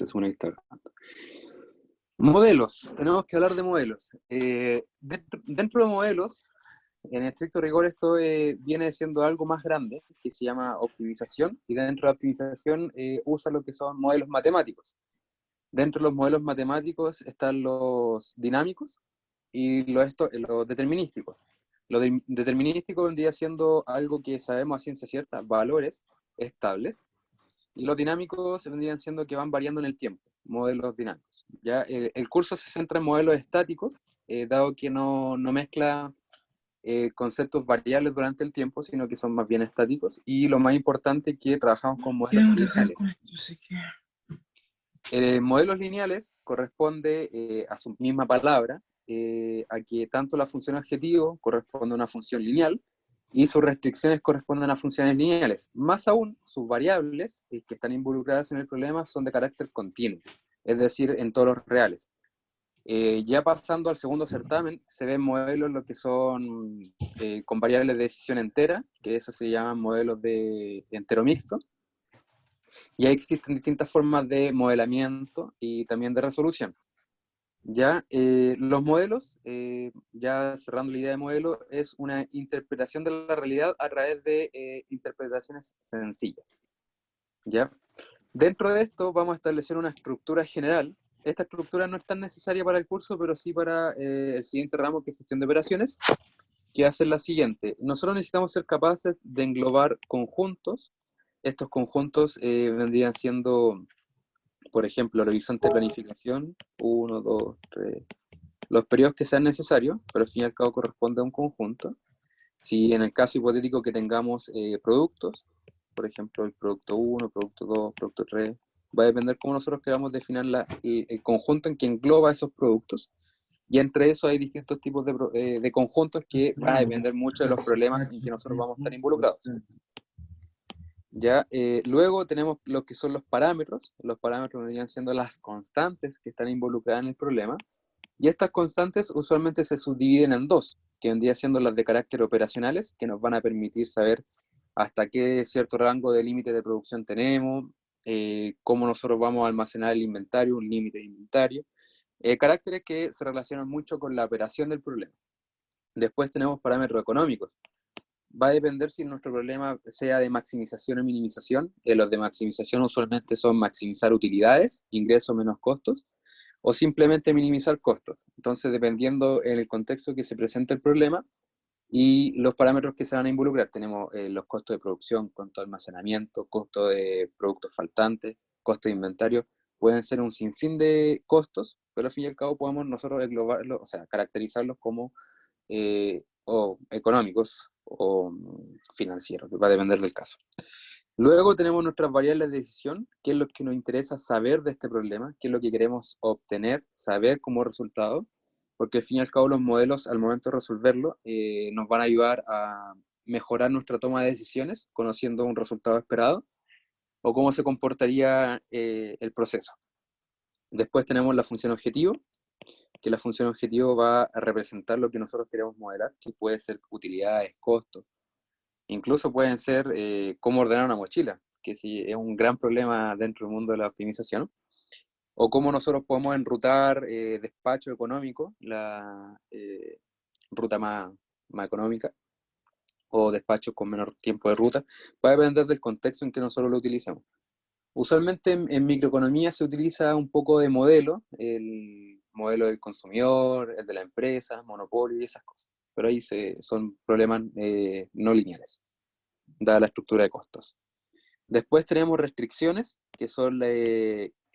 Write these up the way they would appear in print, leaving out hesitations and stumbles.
Se supone que está grabando. Modelos, tenemos que hablar de modelos. Dentro de modelos, en estricto rigor, esto viene siendo algo más grande, que se llama optimización, y dentro de la optimización usa lo que son modelos matemáticos. Dentro de los modelos matemáticos están los dinámicos y los determinísticos. Lo determinístico vendría siendo algo que sabemos a ciencia cierta, valores estables, y los dinámicos vendrían siendo que van variando en el tiempo, modelos dinámicos. ¿Ya? El curso se centra en modelos estáticos, dado que no mezcla conceptos variables durante el tiempo, sino que son más bien estáticos, y lo más importante es que trabajamos con modelos lineales. Modelos lineales corresponde a su misma palabra, a que tanto la función objetivo corresponde a una función lineal, y sus restricciones corresponden a funciones lineales. Más aún, sus variables que están involucradas en el problema son de carácter continuo, es decir, en todos los reales. Ya pasando al segundo certamen, se ven modelos lo que son con variables de decisión entera, que eso se llaman modelos de entero mixto, y ahí existen distintas formas de modelamiento y también de resolución. Ya, los modelos, ya cerrando la idea de modelo, es una interpretación de la realidad a través de interpretaciones sencillas. ¿Ya? Dentro de esto vamos a establecer una estructura general. Esta estructura no es tan necesaria para el curso, pero sí para el siguiente ramo, que es gestión de operaciones, que hace la siguiente. Nosotros necesitamos ser capaces de englobar conjuntos. Estos conjuntos vendrían siendo, por ejemplo, el horizonte de planificación, 1, 2, 3, los periodos que sean necesarios, pero al fin y al cabo corresponde a un conjunto. Si en el caso hipotético que tengamos productos, por ejemplo, el producto 1, producto 2, producto 3, va a depender cómo nosotros queramos definir el conjunto en que engloba esos productos. Y entre eso hay distintos tipos de conjuntos que van a depender mucho de los problemas en que nosotros vamos a estar involucrados. ¿Ya? Luego tenemos lo que son los parámetros. Los parámetros vendrían siendo las constantes que están involucradas en el problema. Y estas constantes usualmente se subdividen en dos, que vendrían siendo las de carácter operacionales, que nos van a permitir saber hasta qué cierto rango de límite de producción tenemos, cómo nosotros vamos a almacenar el inventario, un límite de inventario. Caracteres que se relacionan mucho con la operación del problema. Después tenemos parámetros económicos. Va a depender si nuestro problema sea de maximización o minimización. Los de maximización usualmente son maximizar utilidades, ingresos menos costos, o simplemente minimizar costos. Entonces, dependiendo en el contexto que se presenta el problema y los parámetros que se van a involucrar, tenemos los costos de producción, costo de almacenamiento, costo de productos faltantes, costo de inventario. Pueden ser un sinfín de costos, pero al fin y al cabo podemos nosotros englobarlos, o sea, caracterizarlos como o económicos o financieros, va a depender del caso. Luego tenemos nuestras variables de decisión, qué es lo que nos interesa saber de este problema, qué es lo que queremos obtener, saber como resultado, porque al fin y al cabo los modelos, al momento de resolverlo, nos van a ayudar a mejorar nuestra toma de decisiones, conociendo un resultado esperado, o cómo se comportaría el proceso. Después tenemos la función objetivo, que la función objetivo va a representar lo que nosotros queremos modelar, que puede ser utilidades, costos, incluso pueden ser cómo ordenar una mochila, que sí es un gran problema dentro del mundo de la optimización, o cómo nosotros podemos enrutar despacho económico, la ruta más económica, o despacho con menor tiempo de ruta, va a depender del contexto en que nosotros lo utilicemos. Usualmente en microeconomía se utiliza un poco de modelo, el modelo del consumidor, el de la empresa, monopolio y esas cosas, pero ahí son problemas no lineales, dada la estructura de costos. Después tenemos restricciones, que son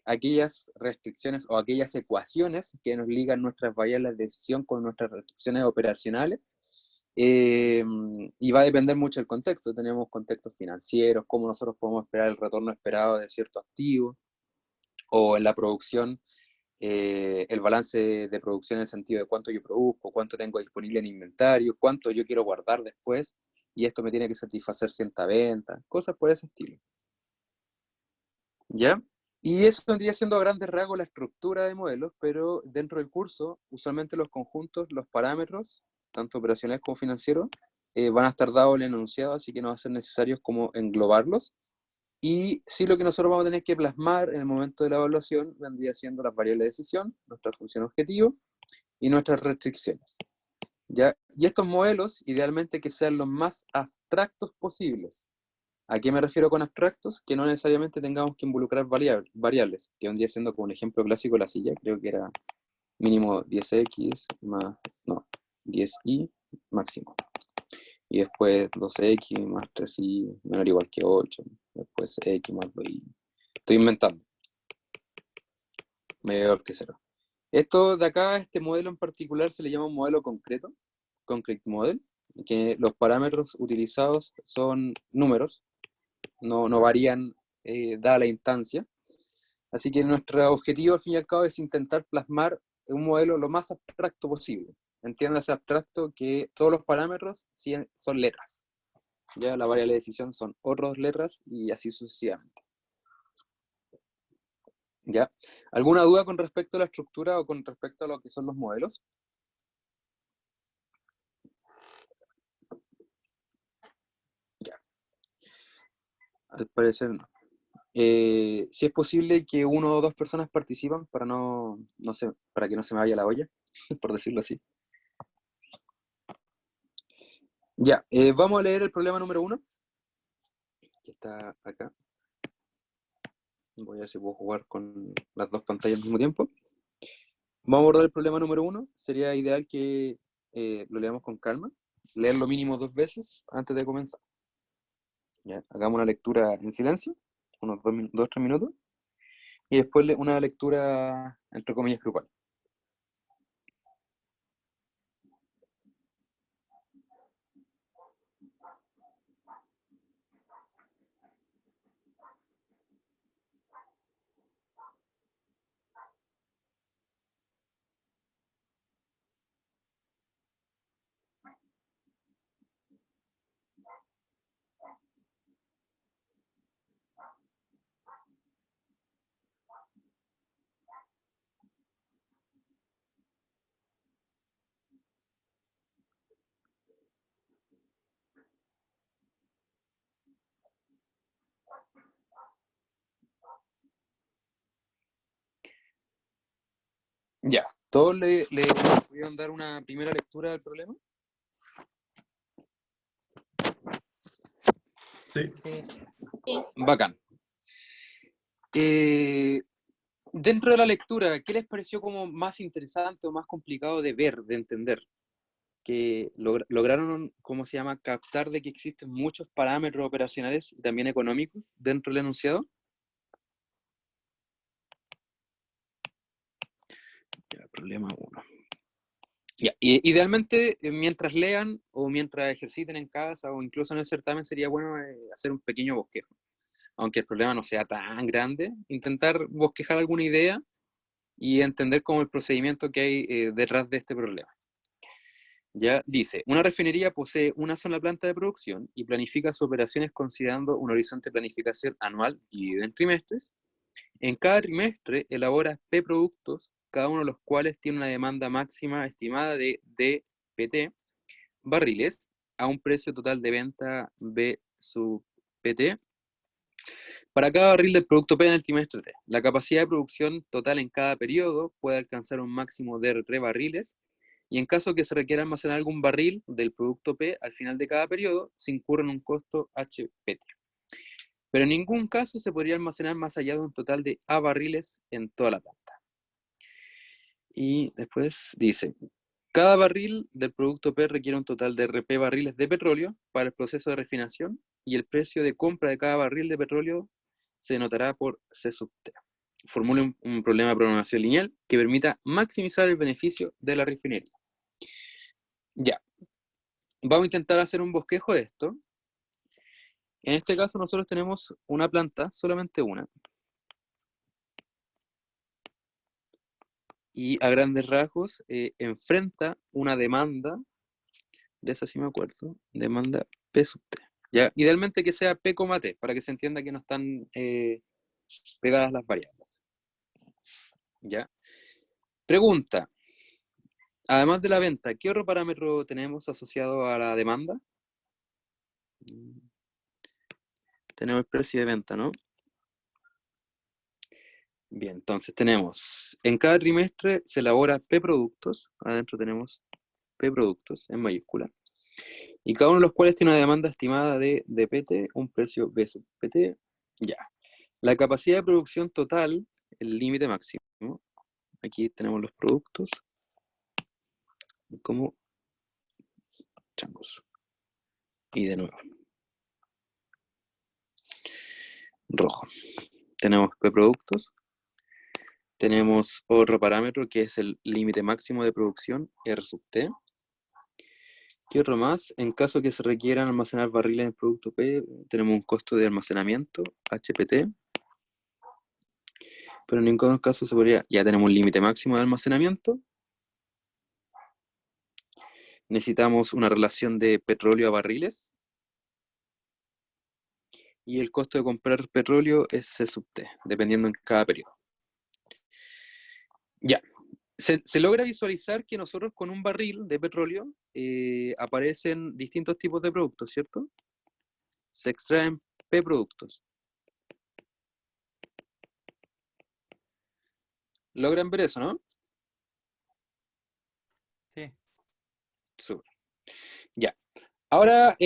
aquellas restricciones o aquellas ecuaciones que nos ligan nuestras variables de decisión con nuestras restricciones operacionales, y va a depender mucho del contexto. Tenemos contextos financieros, cómo nosotros podemos esperar el retorno esperado de ciertos activos, o en la producción, el balance de producción en el sentido de cuánto yo produzco, cuánto tengo disponible en inventario, cuánto yo quiero guardar después, y esto me tiene que satisfacer cierta venta, cosas por ese estilo. ¿Ya? Y eso vendría siendo a grandes rasgos la estructura de modelos, pero dentro del curso, usualmente los conjuntos, los parámetros, tanto operacionales como financieros, van a estar dados en el enunciado, así que no va a ser necesario como englobarlos. Y sí, lo que nosotros vamos a tener que plasmar en el momento de la evaluación vendría siendo las variables de decisión, nuestra función objetivo y nuestras restricciones. ¿Ya? Y estos modelos, idealmente que sean los más abstractos posibles. ¿A qué me refiero con abstractos? Que no necesariamente tengamos que involucrar variables, que vendría siendo como un ejemplo clásico la silla, creo que era mínimo 10x más, no, 10y máximo. Y después 12x más 3y menor o igual que 8. Después x más 2y. Estoy inventando. Mayor que 0. Esto de acá, este modelo en particular, se le llama un modelo concreto, concrete model, que los parámetros utilizados son números, no varían dada la instancia. Así que nuestro objetivo, al fin y al cabo, es intentar plasmar un modelo lo más abstracto posible. Entiéndase abstracto que todos los parámetros son letras. Ya la variable de decisión son otras letras y así sucesivamente. ¿Ya? ¿Alguna duda con respecto a la estructura o con respecto a lo que son los modelos? Ya. Al parecer no. Si es posible que uno o dos personas participan para para que no se me vaya la olla, por decirlo así. Ya, vamos a leer el problema número 1, que está acá. Voy a ver si puedo jugar con las dos pantallas al mismo tiempo. Vamos a abordar el problema número 1. Sería ideal que lo leamos con calma, leer lo mínimo 2 veces antes de comenzar. Ya, hagamos una lectura en silencio, unos 2-3 minutos, y después una lectura, entre comillas, grupal. Ya, ¿todos le pudieron dar una primera lectura del problema? Sí. Bacán. Dentro de la lectura, ¿qué les pareció como más interesante o más complicado de ver, de entender? Que lograron, ¿cómo se llama?, captar de que existen muchos parámetros operacionales y también económicos dentro del enunciado. Ya, problema 1. Ya, idealmente, mientras lean o mientras ejerciten en casa o incluso en el certamen, sería bueno hacer un pequeño bosquejo. Aunque el problema no sea tan grande, intentar bosquejar alguna idea y entender cómo el procedimiento que hay detrás de este problema. Ya dice, una refinería posee una sola planta de producción y planifica sus operaciones considerando un horizonte de planificación anual dividido en trimestres. En cada trimestre elabora P productos, cada uno de los cuales tiene una demanda máxima estimada de DPT, barriles, a un precio total de venta B sub PT, para cada barril del producto P en el trimestre T. La capacidad de producción total en cada periodo puede alcanzar un máximo de 3 barriles, y en caso que se requiera almacenar algún barril del producto P al final de cada periodo, se incurre en un costo HPT. Pero en ningún caso se podría almacenar más allá de un total de A barriles en toda la planta. Y después dice, cada barril del producto P requiere un total de RP barriles de petróleo para el proceso de refinación, y el precio de compra de cada barril de petróleo se notará por C sub T. Formule un problema de programación lineal que permita maximizar el beneficio de la refinería. Ya, vamos a intentar hacer un bosquejo de esto. En este caso nosotros tenemos una planta, solamente una. Y a grandes rasgos enfrenta una demanda, de esa sí me acuerdo, demanda P sub T. Ya, idealmente que sea P, T, para que se entienda que no están pegadas las variables. Ya. Pregunta, además de la venta, ¿qué otro parámetro tenemos asociado a la demanda? Tenemos el precio de venta, ¿no? Bien, entonces tenemos, en cada trimestre se elabora P productos, adentro tenemos P productos en mayúscula, y cada uno de los cuales tiene una demanda estimada de DPT, un precio B sub PT, ya. La capacidad de producción total, el límite máximo, aquí tenemos los productos, como changos. Y de nuevo, rojo. Tenemos P productos, tenemos otro parámetro que es el límite máximo de producción, R sub T. ¿Qué otro más? En caso que se requieran almacenar barriles en producto P, tenemos un costo de almacenamiento, HPT. Pero en ningún caso se podría, ya tenemos un límite máximo de almacenamiento. Necesitamos una relación de petróleo a barriles. Y el costo de comprar petróleo es C sub T, dependiendo en cada periodo. Ya. Se logra visualizar que nosotros con un barril de petróleo aparecen distintos tipos de productos, ¿cierto? Se extraen P productos. ¿Logran ver eso, no? Sí. Súper. Ya. Ahora,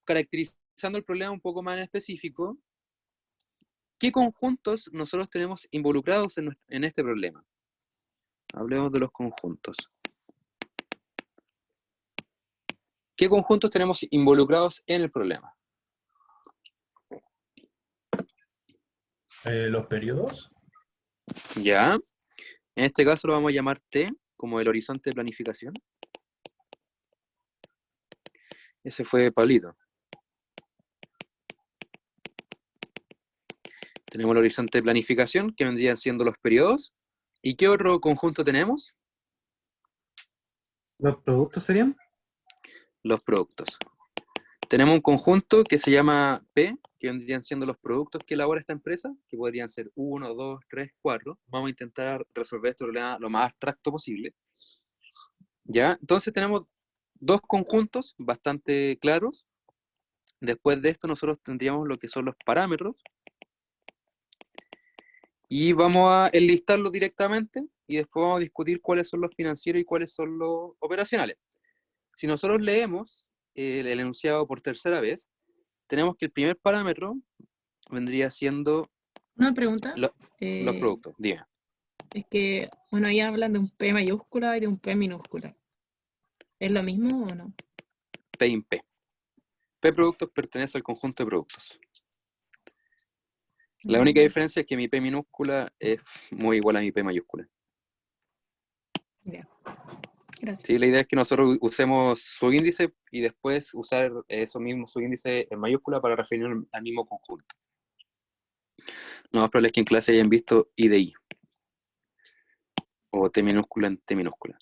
caracterizando el problema un poco más en específico, ¿qué conjuntos nosotros tenemos involucrados en este problema? Hablemos de los conjuntos. ¿Qué conjuntos tenemos involucrados en el problema? Los periodos. Ya. En este caso lo vamos a llamar T, como el horizonte de planificación. Ese fue Pablito. Tenemos el horizonte de planificación, que vendrían siendo los periodos. ¿Y qué otro conjunto tenemos? ¿Los productos serían? Los productos. Tenemos un conjunto que se llama P, que vendrían siendo los productos que elabora esta empresa, que podrían ser 1, 2, 3, 4. Vamos a intentar resolver este problema lo más abstracto posible. ¿Ya? Entonces tenemos dos conjuntos bastante claros. Después de esto nosotros tendríamos lo que son los parámetros. Y vamos a enlistarlos directamente y después vamos a discutir cuáles son los financieros y cuáles son los operacionales. Si nosotros leemos el enunciado por tercera vez, tenemos que el primer parámetro vendría siendo Una pregunta. los productos. Dime. Es que, bueno, ahí hablan de un P mayúscula y de un P minúscula. ¿Es lo mismo o no? P in P. P productos pertenece al conjunto de productos. La única diferencia es que mi P minúscula es muy igual a mi P mayúscula. Ya. Gracias. Sí, la idea es que nosotros usemos subíndice y después usar esos mismos subíndices en mayúscula para referirnos al mismo conjunto. Lo más probable es que en clase hayan visto I de I. O T minúscula en T minúscula.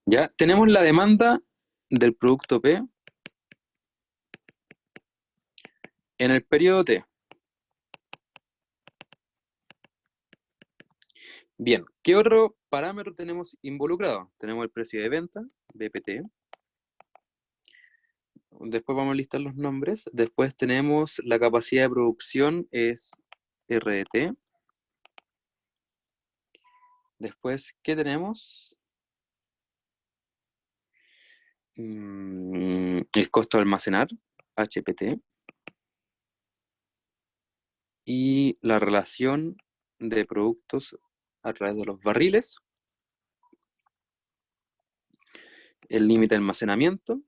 Ya, tenemos la demanda del producto P en el periodo T. Bien, ¿qué otro parámetro tenemos involucrado? Tenemos el precio de venta, BPT. Después vamos a listar los nombres. Después tenemos la capacidad de producción, es RDT. Después, ¿qué tenemos? El costo de almacenar, HPT. Y la relación de productos a través de los barriles. El límite de almacenamiento.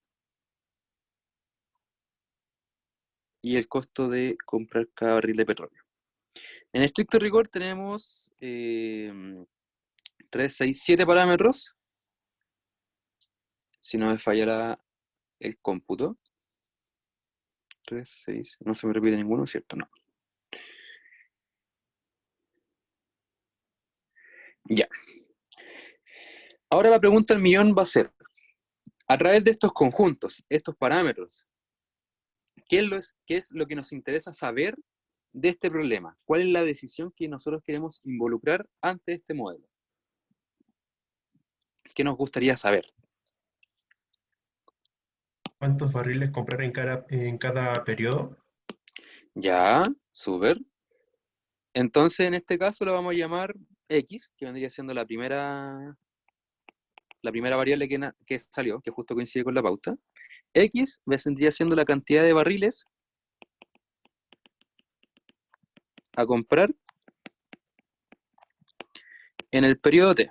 Y el costo de comprar cada barril de petróleo. En estricto rigor tenemos 3, 6, 7 parámetros. Si no me fallará el cómputo. 3, 6, no se me repite ninguno, ¿cierto? No. Ya. Ahora la pregunta del millón va a ser, a través de estos conjuntos, estos parámetros, ¿qué es lo que nos interesa saber de este problema? ¿Cuál es la decisión que nosotros queremos involucrar ante este modelo? ¿Qué nos gustaría saber? ¿Cuántos barriles comprar en cada periodo? Ya, súper. Entonces, en este caso lo vamos a llamar X, que vendría siendo la primera variable que salió, que justo coincide con la pauta. X vendría siendo la cantidad de barriles a comprar en el periodo T.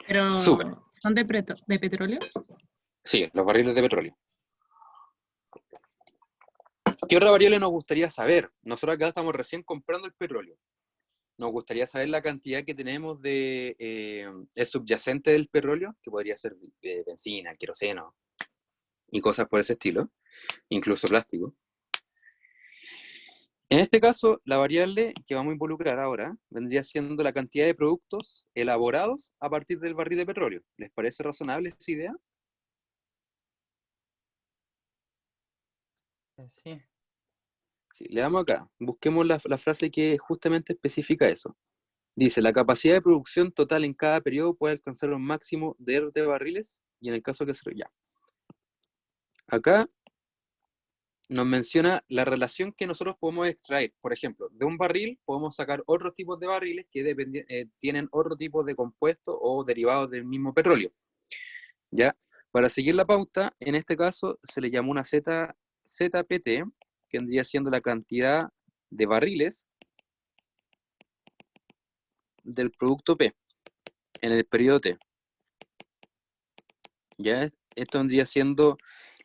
Pero, Súper. ¿son de petróleo? Sí, los barriles de petróleo. ¿Qué otra variable nos gustaría saber? Nosotros acá estamos recién comprando el petróleo. Nos gustaría saber la cantidad que tenemos de el subyacente del petróleo, que podría ser benzina, queroseno y cosas por ese estilo, incluso plástico. En este caso, la variable que vamos a involucrar ahora vendría siendo la cantidad de productos elaborados a partir del barril de petróleo. ¿Les parece razonable esa idea? Sí. Sí, le damos acá. Busquemos la frase que justamente especifica eso. Dice, la capacidad de producción total en cada periodo puede alcanzar un máximo de R de barriles, y en el caso que se... Ya. Acá nos menciona la relación que nosotros podemos extraer. Por ejemplo, de un barril podemos sacar otros tipos de barriles que tienen otro tipo de compuestos o derivados del mismo petróleo. ¿Ya? Para seguir la pauta, en este caso se le llamó una ZPT, que vendría siendo la cantidad de barriles del producto P en el periodo T. ¿Ya? Esto vendría siendo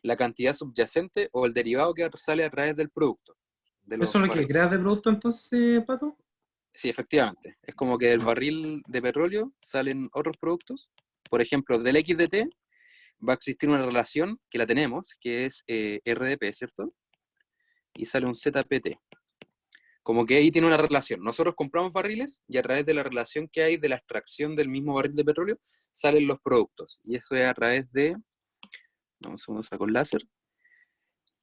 la cantidad subyacente o el derivado que sale a través del producto. De los ¿Eso es lo que barriles. creas de producto entonces, Pato? Sí, efectivamente. Es como que del barril de petróleo salen otros productos. Por ejemplo, del XDT va a existir una relación que la tenemos, que es RDP, ¿cierto? Y sale un ZPT. Como que ahí tiene una relación. Nosotros compramos barriles y a través de la relación que hay de la extracción del mismo barril de petróleo salen los productos. Y eso es a través de, vamos a usar con láser,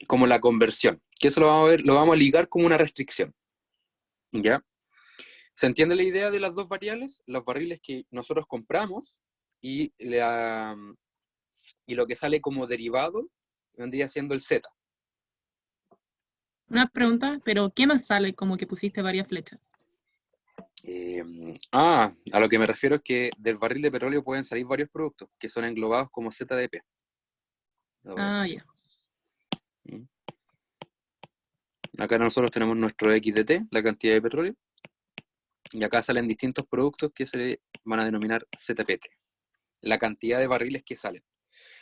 como la conversión. Que eso lo vamos a ver, lo vamos a ligar como una restricción. ¿Ya? ¿Se entiende la idea de las dos variables? Los barriles que nosotros compramos y, y lo que sale como derivado vendría siendo el Z. Una pregunta, pero ¿qué más sale? Como que pusiste varias flechas. A lo que me refiero es que del barril de petróleo pueden salir varios productos que son englobados como ZDP. Ah, ya. Acá nosotros tenemos nuestro XDT, la cantidad de petróleo, y acá salen distintos productos que se van a denominar ZPT, la cantidad de barriles que salen.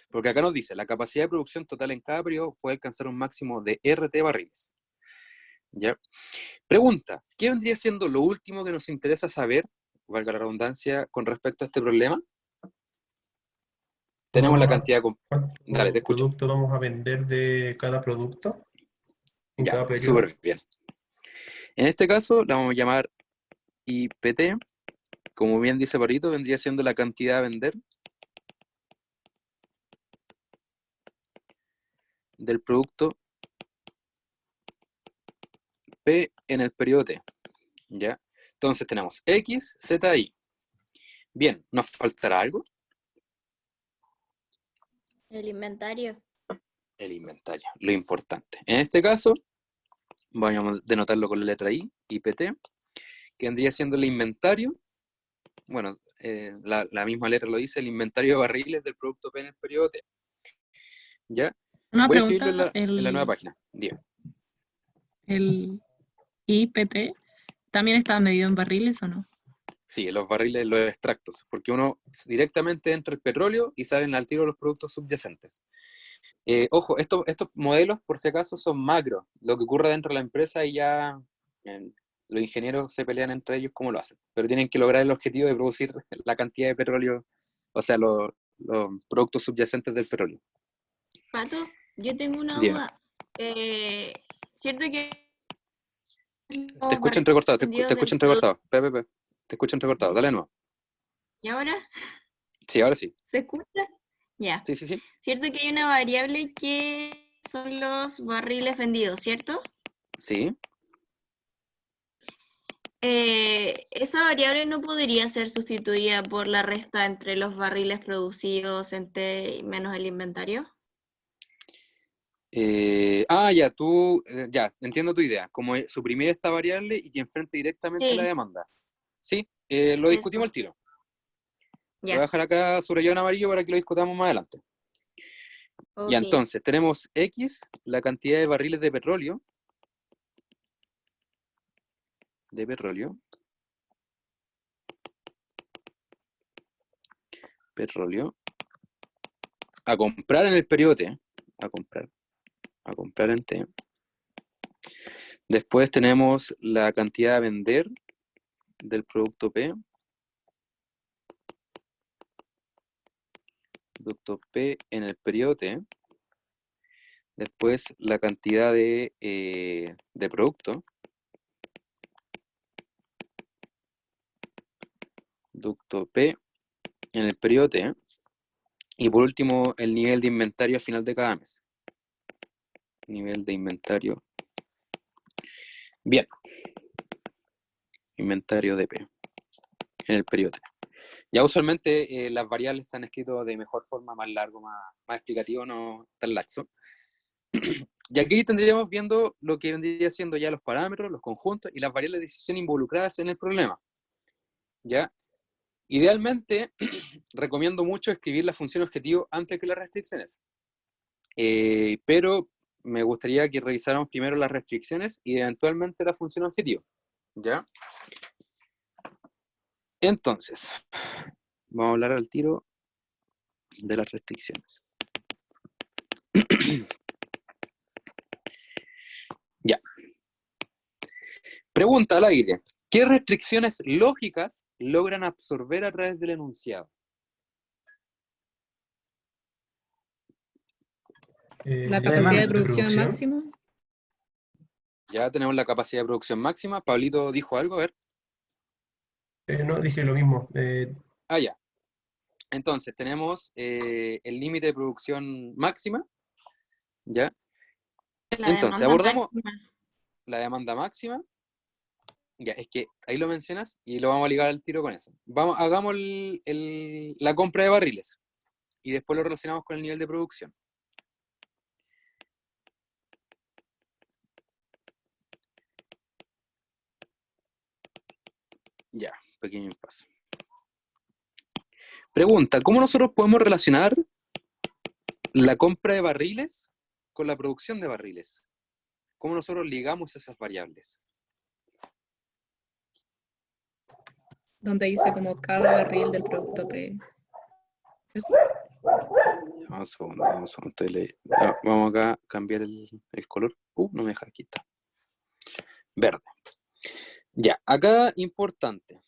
Porque acá nos dice, la capacidad de producción total en cada periodo puede alcanzar un máximo de RT barriles. ¿Ya? Pregunta, ¿qué vendría siendo lo último que nos interesa saber, valga la redundancia, con respecto a este problema? Tenemos la cantidad... Dale, te ¿Cuántos escucho. productos vamos a vender de cada producto en Ya, cada periodo? súper bien. En este caso, la vamos a llamar IPT. Como bien dice Parito, vendría siendo la cantidad a vender del producto P en el periodo T. ¿Ya? Entonces tenemos X, Z, Y. Bien, ¿nos faltará algo? El inventario. El inventario, lo importante. En este caso, vamos a denotarlo con la letra I, IPT, que vendría siendo el inventario. Bueno, la misma letra lo dice, el inventario de barriles del producto P en el periodo T. ¿Ya? Una Voy a escribirlo pregunta, en la nueva página. Dime. ¿el IPT también está medido en barriles o no? Sí, los barriles, los extractos, porque uno directamente entra el petróleo y salen al tiro los productos subyacentes. Ojo, estos modelos, por si acaso, son macro. Lo que ocurre dentro de la empresa y ya los ingenieros se pelean entre ellos cómo lo hacen. Pero tienen que lograr el objetivo de producir la cantidad de petróleo, o sea, los productos subyacentes del petróleo. Pato, yo tengo una Dime. duda. ¿Cierto que Te escucho entrecortado, te vendidos escucho del producto? entrecortado. Te escucho entrecortado, dale de nuevo. ¿Y ahora Sí, ahora sí. se escucha? Ya. Sí, sí, sí. ¿Cierto que hay una variable que son los barriles vendidos, cierto? Sí. Esa variable no podría ser sustituida por la resta entre los barriles producidos en T menos el inventario. Ya, ya, entiendo tu idea. Como suprimir esta variable y que enfrente directamente Sí. la demanda. Sí, lo discutimos Eso. al tiro. Lo voy a Ya. dejar acá subrayado en amarillo para que lo discutamos más adelante. Ya, Ok. entonces, tenemos X, la cantidad de barriles de petróleo. Petróleo. A comprar en el periodo T. A comprar en T. Después tenemos la cantidad a vender del producto P. Producto P en el periodo T. Después la cantidad de producto. Producto P en el periodo T. Y por último, el nivel de inventario a final de cada mes. Nivel de inventario. Bien. Inventario de P en el periodo T. Ya usualmente las variables están escritas de mejor forma, más largo, más explicativo, no tan laxo. Y aquí tendríamos viendo lo que vendría siendo ya los parámetros, los conjuntos y las variables de decisión involucradas en el problema. ¿Ya? Idealmente, recomiendo mucho escribir la función objetivo antes que las restricciones. Pero me gustaría que revisáramos primero las restricciones y eventualmente la función objetivo. ¿Ya? Entonces, vamos a hablar al tiro de las restricciones. Ya. Pregunta al aire. ¿Qué restricciones lógicas logran absorber a través del enunciado? La ¿La capacidad de demanda de producción producción? máxima. Ya tenemos la capacidad de producción máxima. Pablito dijo algo, a ver. No, dije lo mismo. Ya. Entonces, tenemos el límite de producción máxima. ¿Ya? La Entonces, demanda abordamos máxima. la demanda máxima. Ya, es que ahí lo mencionas y lo vamos a ligar al tiro con eso. Hagamos la compra de barriles y después lo relacionamos con el nivel de producción. Ya, pequeño impasse. Pregunta, ¿cómo nosotros podemos relacionar la compra de barriles con la producción de barriles? ¿Cómo nosotros ligamos esas variables? Donde dice como cada barril del producto P. ¿Eso? Vamos un segundo. Vamos acá a cambiar el color. No me deja, aquí está. Verde. Ya, acá importante.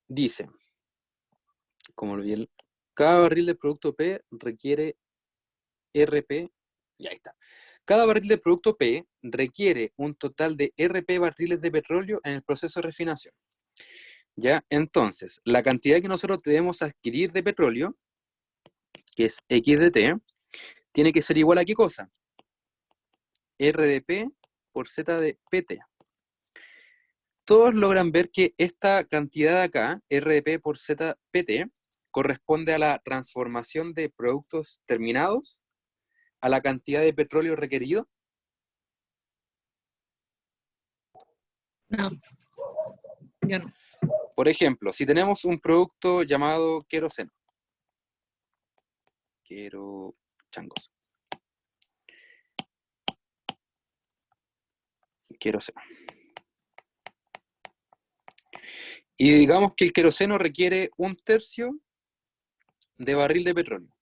Dice, como lo vi, cada barril de producto P requiere RP. Ya está. Cada barril de producto P requiere un total de RP barriles de petróleo en el proceso de refinación. ¿Ya? Entonces, la cantidad que nosotros debemos adquirir de petróleo, que es X de T, tiene que ser igual a ¿qué cosa? R de P por Z de PT. Todos logran ver que esta cantidad de acá, R de P por Z PT, corresponde a la transformación de productos terminados a la cantidad de petróleo requerido. No, ya no. Por ejemplo, si tenemos un producto llamado queroseno. Changos. Queroseno. Y digamos que el queroseno requiere 1/3 de barril de petróleo.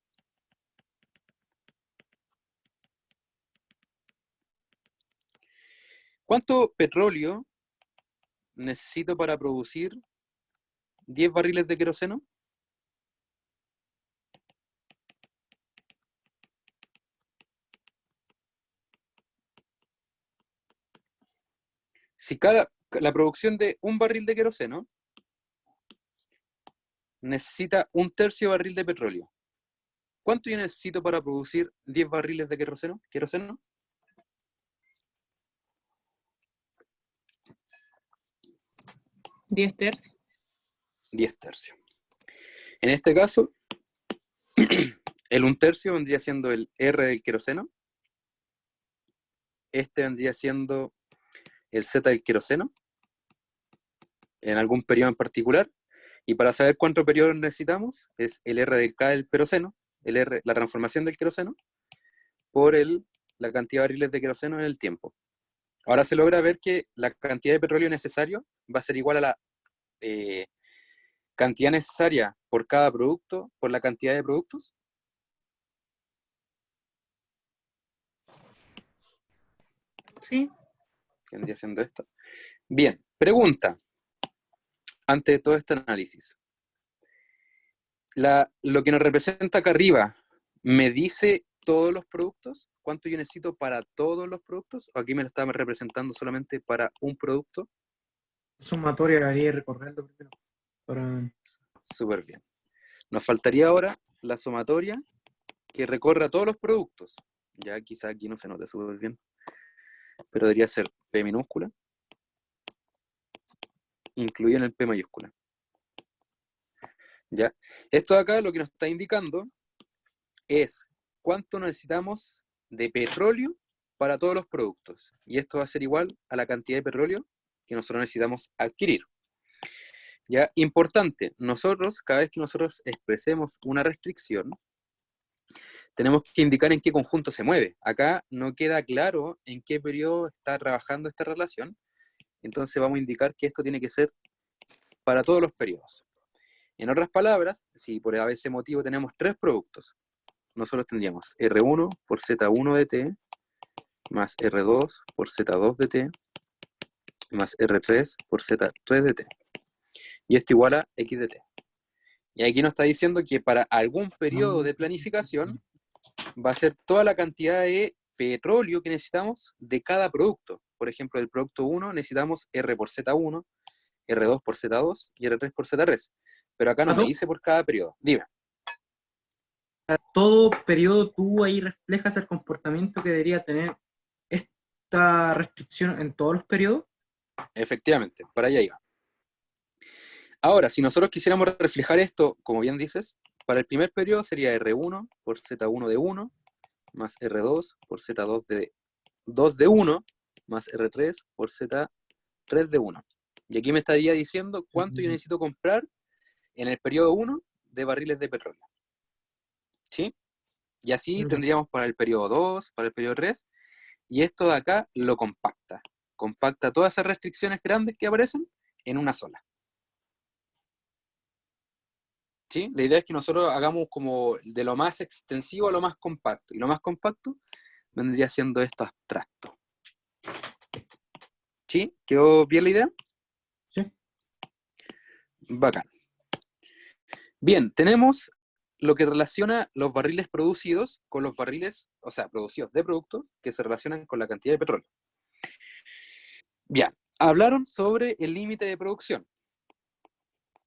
¿Cuánto petróleo necesito para producir 10 barriles de queroseno? Si la producción de un barril de queroseno necesita 1/3 de barril de petróleo, ¿cuánto yo necesito para producir 10 barriles de queroseno? 10 tercios. 10/3. En este caso, El 1/3 vendría siendo el R del queroseno. Este vendría siendo el Z del queroseno, en algún periodo en particular. Y para saber cuántos periodos necesitamos, es el R del K del queroseno, el R, la transformación del queroseno, por la cantidad de barriles de queroseno en el tiempo. Ahora se logra ver que la cantidad de petróleo necesario va a ser igual a la cantidad necesaria por cada producto, por la cantidad de productos. Sí. ¿Qué vendría siendo esto? Bien, pregunta. Antes de todo este análisis. Lo que nos representa acá arriba, ¿me dice todos los productos? ¿Cuánto yo necesito para todos los productos? ¿O aquí me lo está representando solamente para un producto? Sumatoria debería recorrerlo primero. Para... Súper bien. Nos faltaría ahora la sumatoria que recorra todos los productos. Ya quizá aquí no se note súper bien, pero debería ser P minúscula, incluido en el P mayúscula. ¿Ya? Esto de acá lo que nos está indicando es cuánto necesitamos de petróleo para todos los productos. Y esto va a ser igual a la cantidad de petróleo que nosotros necesitamos adquirir. Ya, importante, nosotros, cada vez que nosotros expresemos una restricción, tenemos que indicar en qué conjunto se mueve. Acá no queda claro en qué periodo está trabajando esta relación, entonces vamos a indicar que esto tiene que ser para todos los periodos. En otras palabras, si por ese motivo tenemos 3 productos, nosotros tendríamos R1 por Z1 de T, más R2 por Z2 de T, más R3 por Z3 de T. Y esto igual a X de T. Y aquí nos está diciendo que para algún periodo de planificación va a ser toda la cantidad de petróleo que necesitamos de cada producto. Por ejemplo, del producto 1 necesitamos R por Z1, R2 por Z2 y R3 por Z3. Pero acá no me dice por cada periodo. Dime. Todo periodo tú ahí reflejas el comportamiento que debería tener esta restricción en todos los periodos. Efectivamente, para allá iba. Ahora, si nosotros quisiéramos reflejar esto, como bien dices, para el primer periodo sería R1 por Z1 de 1, más R2 por Z2 de 2 de 1, más R3 por Z3 de 1. Y aquí me estaría diciendo cuánto yo necesito comprar en el periodo 1 de barriles de petróleo. ¿Sí? Y así tendríamos para el periodo 2, para el periodo 3, y esto de acá lo compacta. Compacta todas esas restricciones grandes que aparecen en una sola. ¿Sí? La idea es que nosotros hagamos como de lo más extensivo a lo más compacto. Y lo más compacto vendría siendo esto abstracto. ¿Sí? ¿Quedó bien la idea? Sí. Bacán. Bien, tenemos lo que relaciona los barriles producidos con los barriles, o sea, producidos de productos que se relacionan con la cantidad de petróleo. Bien, hablaron sobre el límite de producción.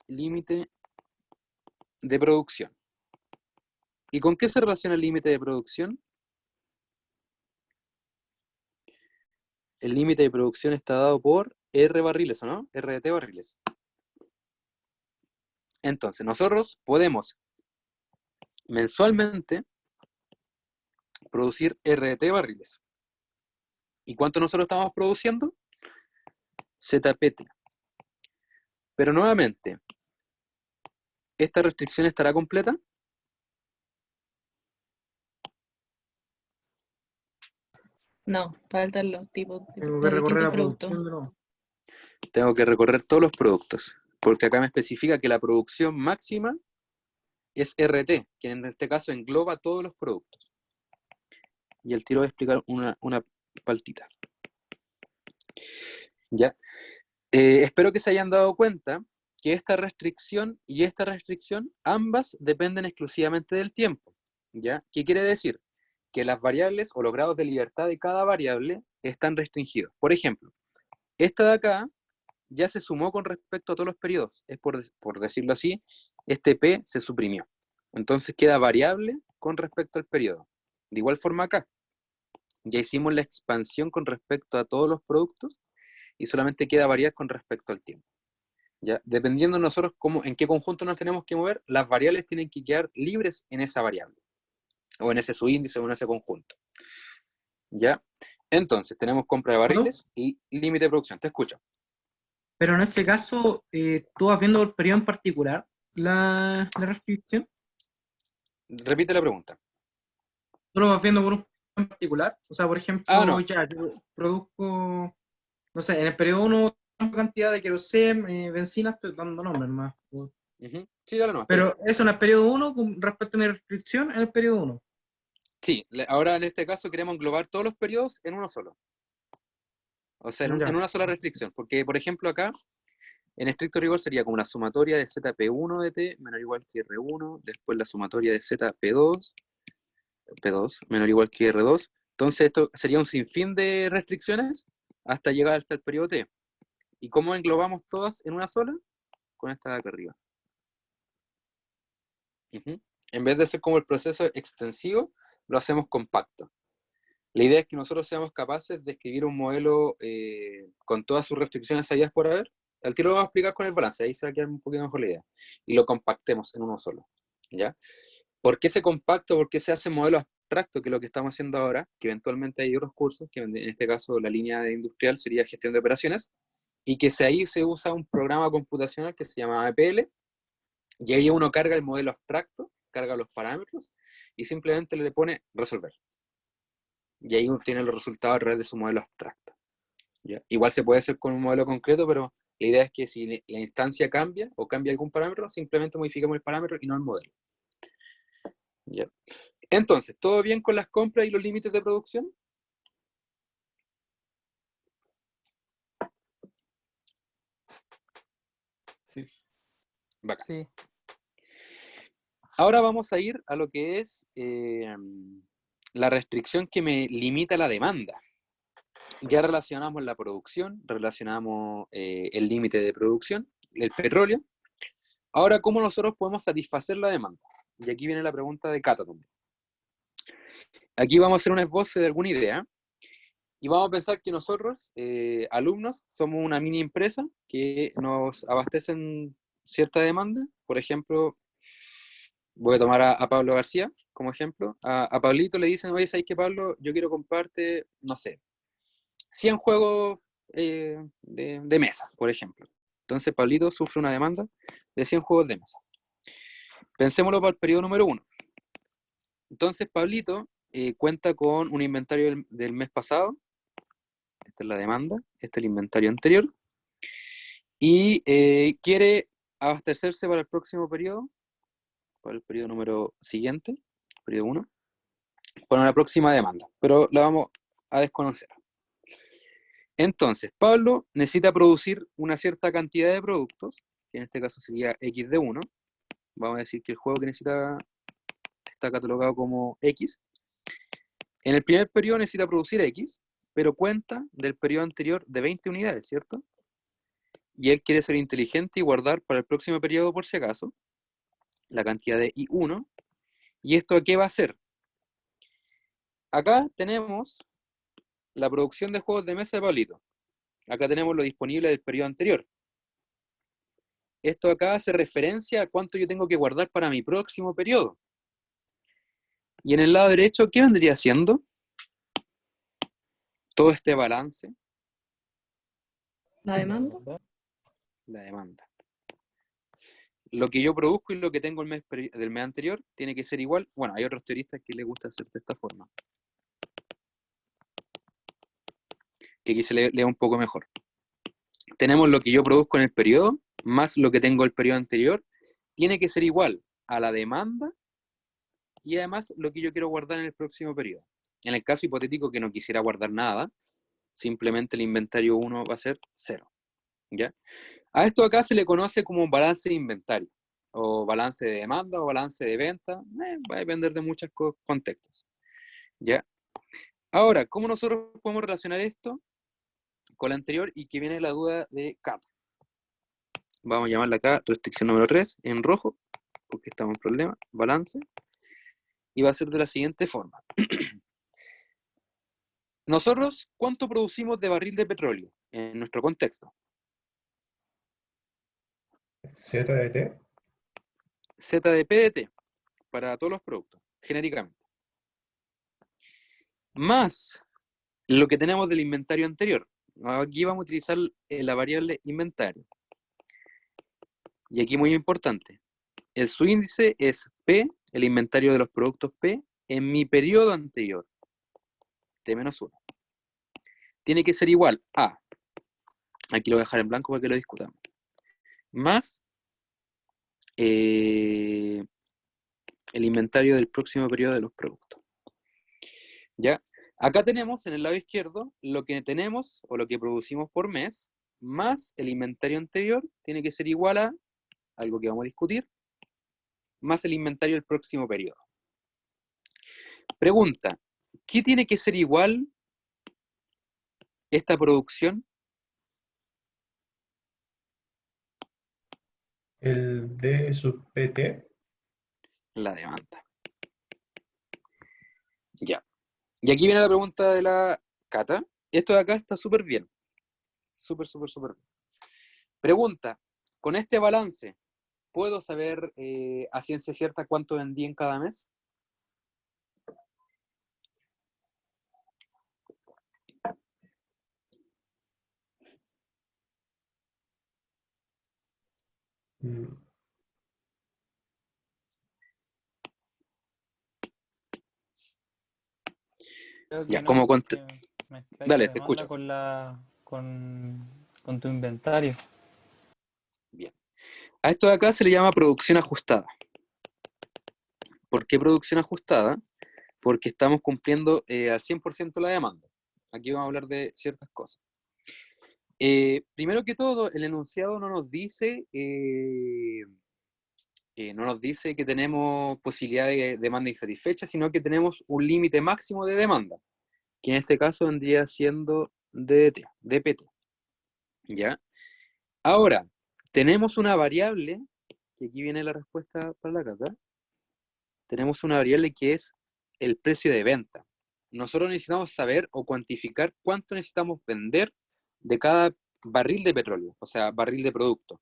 Límite de producción. ¿Y con qué se relaciona el límite de producción? El límite de producción está dado por R barriles, ¿o no? R de T barriles. Entonces, nosotros podemos mensualmente producir R de T barriles. ¿Y cuánto nosotros estamos produciendo? ZPT. Pero nuevamente, ¿esta restricción estará completa? No, faltan los tipos de Tengo los que recorrer distintos la productos. producción de nuevo. Tengo que recorrer todos los productos, porque acá me especifica que la producción máxima es RT, que en este caso engloba todos los productos. Y el tiro voy a explicar una paltita. ¿Ya? Espero que se hayan dado cuenta que esta restricción y esta restricción, ambas dependen exclusivamente del tiempo. ¿Ya? ¿Qué quiere decir? Que las variables o los grados de libertad de cada variable están restringidos. Por ejemplo, esta de acá ya se sumó con respecto a todos los periodos. Es por decirlo así, este P se suprimió. Entonces queda variable con respecto al periodo. De igual forma acá, ya hicimos la expansión con respecto a todos los productos y solamente queda variar con respecto al tiempo. ¿Ya? Dependiendo nosotros en qué conjunto nos tenemos que mover, las variables tienen que quedar libres en esa variable. o en ese subíndice o en ese conjunto. ¿Ya? Entonces, tenemos compra de barriles y límite de producción. Te escucho. Pero en ese caso, ¿tú vas viendo el periodo en particular la restricción? Repite la pregunta. ¿Tú lo vas viendo por un periodo en particular? O sea, por ejemplo, No. ya, yo produzco, no sé, en el periodo 1, cantidad de queroseno, benzina, estoy dando nombres más. Ujú. Sí, dale nomás. Pero eso en el periodo 1, con respecto a mi restricción, en el periodo 1. Sí, ahora en este caso queremos englobar todos los periodos en uno solo. O sea, en Ya. una sola restricción. Porque, por ejemplo, acá, en estricto rigor sería como la sumatoria de ZP1 de T menor o igual que R1, después la sumatoria de ZP2, P2 menor o igual que R2. Entonces esto sería un sinfín de restricciones hasta llegar hasta el periodo T. ¿Y cómo englobamos todas en una sola? Con esta de acá arriba. Ujú. En vez de ser como el proceso extensivo, lo hacemos compacto. La idea es que nosotros seamos capaces de escribir un modelo con todas sus restricciones habidas por haber. Al tiro lo vamos a explicar con el balance, ahí se va a quedar un poquito mejor la idea. Y lo compactemos en uno solo. ¿Ya? ¿Por qué se compacta? ¿Por qué se hace modelo abstracto, que es lo que estamos haciendo ahora? Que eventualmente hay otros cursos, que en este caso la línea de industrial sería gestión de operaciones, y que ahí se usa un programa computacional que se llama APL, y ahí uno carga el modelo abstracto, carga los parámetros, y simplemente le pone resolver. Y ahí uno tiene los resultados a través de su modelo abstracto. ¿Ya? Igual se puede hacer con un modelo concreto, pero la idea es que si la instancia cambia o cambia algún parámetro, simplemente modificamos el parámetro y no el modelo. ¿Ya? Entonces, ¿todo bien con las compras y los límites de producción? Sí. Bacán. Sí. Ahora vamos a ir a lo que es la restricción que me limita la demanda. Ya relacionamos la producción, relacionamos el límite de producción, el petróleo. Ahora, ¿cómo nosotros podemos satisfacer la demanda? Y aquí viene la pregunta de Cata también. Aquí vamos a hacer un esbozo de alguna idea y vamos a pensar que nosotros, alumnos, somos una mini empresa que nos abastecen cierta demanda. Por ejemplo, voy a tomar a Pablo García como ejemplo. A Pablito le dicen, oye, ¿sabes qué, Pablo? Yo quiero comprarte, no sé, 100 juegos de mesa, por ejemplo. Entonces Pablito sufre una demanda de 100 juegos de mesa. Pensémoslo para el periodo número 1. Entonces Pablito cuenta con un inventario del mes pasado. Esta es la demanda, este es el inventario anterior. Y quiere abastecerse para el próximo periodo, para el periodo número siguiente, periodo 1, para la próxima demanda. Pero la vamos a desconocer. Entonces, Pablo necesita producir una cierta cantidad de productos, que en este caso sería X de 1. Vamos a decir que el juego que necesita está catalogado como X. En el primer periodo necesita producir X, pero cuenta del periodo anterior de 20 unidades, ¿cierto? Y él quiere ser inteligente y guardar para el próximo periodo, por si acaso, la cantidad de I1. ¿Y esto a qué va a ser? Acá tenemos la producción de juegos de mesa de Pablito. Acá tenemos lo disponible del periodo anterior. Esto acá hace referencia a cuánto yo tengo que guardar para mi próximo periodo. Y en el lado derecho, ¿qué vendría siendo? Todo este balance. ¿La demanda? La demanda. Lo que yo produzco y lo que tengo el del mes anterior tiene que ser igual. Bueno, hay otros teoristas que les gusta hacer de esta forma. Que aquí se lea un poco mejor. Tenemos lo que yo produzco en el periodo, más lo que tengo el periodo anterior, tiene que ser igual a la demanda y además lo que yo quiero guardar en el próximo periodo. En el caso hipotético que no quisiera guardar nada, simplemente el inventario 1 va a ser 0. ¿Ya? A esto acá se le conoce como balance de inventario, o balance de demanda, o balance de venta, va a depender de muchos contextos. ¿Ya? Ahora, ¿cómo nosotros podemos relacionar esto con la anterior y que viene la duda de Cata? Vamos a llamarla acá restricción número 3, en rojo, porque estamos en problema, balance, y va a ser de la siguiente forma. Nosotros, ¿cuánto producimos de barril de petróleo en nuestro contexto? Z de T. Z de PDT, para todos los productos, genéricamente. más lo que tenemos del inventario anterior. Aquí vamos a utilizar la variable inventario. Y aquí muy importante, el subíndice es P, el inventario de los productos P, en mi periodo anterior, T-1. Tiene que ser igual a, aquí lo voy a dejar en blanco para que lo discutamos, más el inventario del próximo periodo de los productos. ¿Ya? Acá tenemos en el lado izquierdo lo que tenemos o lo que producimos por mes, más el inventario anterior, tiene que ser igual a algo que vamos a discutir, más el inventario del próximo periodo. Pregunta, ¿qué tiene que ser igual esta producción? El D sub PT. La demanda. Ya. Y aquí viene la pregunta de la Cata. Esto de acá está súper bien. Súper bien. Pregunta, con este balance, ¿puedo saber a ciencia cierta cuánto vendí en cada mes? Mm, Creo Ya, que no, como porque mezcláis Dale, la te demanda escucho. con tu inventario. Bien. A esto de acá se le llama producción ajustada. ¿Por qué producción ajustada? Porque estamos cumpliendo al 100% la demanda. Aquí vamos a hablar de ciertas cosas. Primero que todo, el enunciado no nos dice que tenemos posibilidad de demanda insatisfecha, sino que tenemos un límite máximo de demanda, que en este caso vendría siendo DPT. ¿Ya? Ahora, tenemos una variable, que aquí viene la respuesta para la Cata, tenemos una variable que es el precio de venta. Nosotros necesitamos saber o cuantificar cuánto necesitamos vender de cada barril de petróleo, o sea, barril de producto.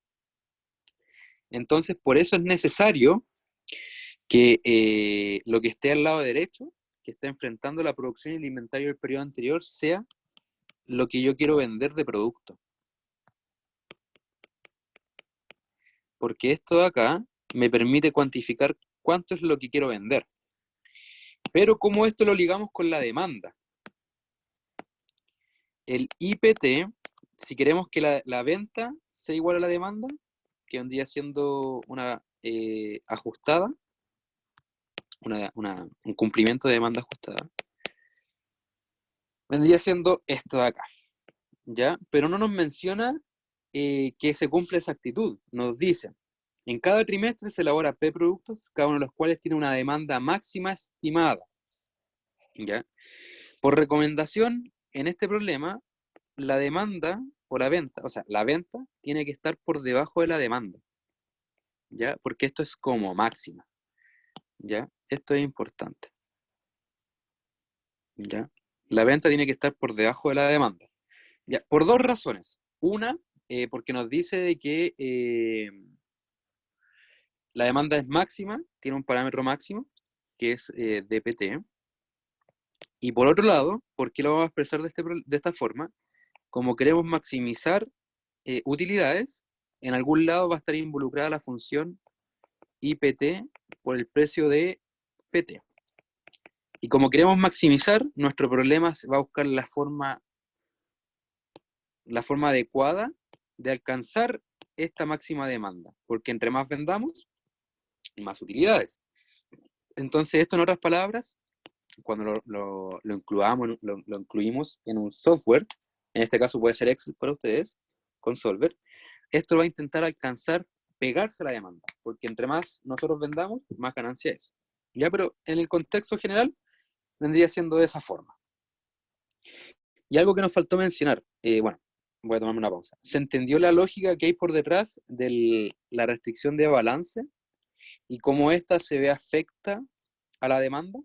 Entonces, por eso es necesario que lo que esté al lado derecho, que esté enfrentando la producción y el inventario del periodo anterior, sea lo que yo quiero vender de producto. Porque esto de acá me permite cuantificar cuánto es lo que quiero vender. Pero como esto lo ligamos con la demanda, el IPT, si queremos que la venta sea igual a la demanda, que vendría siendo una ajustada, un cumplimiento de demanda ajustada, vendría siendo esto de acá, ¿ya? Pero no nos menciona que se cumple esa actitud. Nos dice, en cada trimestre se elabora P productos, cada uno de los cuales tiene una demanda máxima estimada, ¿ya? Por recomendación, en este problema, la demanda o la venta, o sea, la venta tiene que estar por debajo de la demanda, ¿ya? Porque esto es como máxima, ¿ya? Esto es importante, ¿ya? La venta tiene que estar por debajo de la demanda, ¿ya? Por dos razones. Una, porque nos dice de que la demanda es máxima, tiene un parámetro máximo, que es DPT. Y por otro lado, ¿por qué lo vamos a expresar de esta forma? Como queremos maximizar utilidades, en algún lado va a estar involucrada la función IPT por el precio de PT. Y como queremos maximizar, nuestro problema va a buscar la forma adecuada de alcanzar esta máxima demanda, porque entre más vendamos, más utilidades. Entonces, esto en otras palabras, cuando lo incluimos en un software, en este caso puede ser Excel para ustedes, con Solver, esto va a intentar alcanzar, pegarse a la demanda, porque entre más nosotros vendamos, más ganancia es. ¿Ya? Pero en el contexto general, vendría siendo de esa forma. Y algo que nos faltó mencionar, bueno, voy a tomarme una pausa. ¿Se entendió la lógica que hay por detrás de la restricción de balance y cómo ésta se ve afecta a la demanda?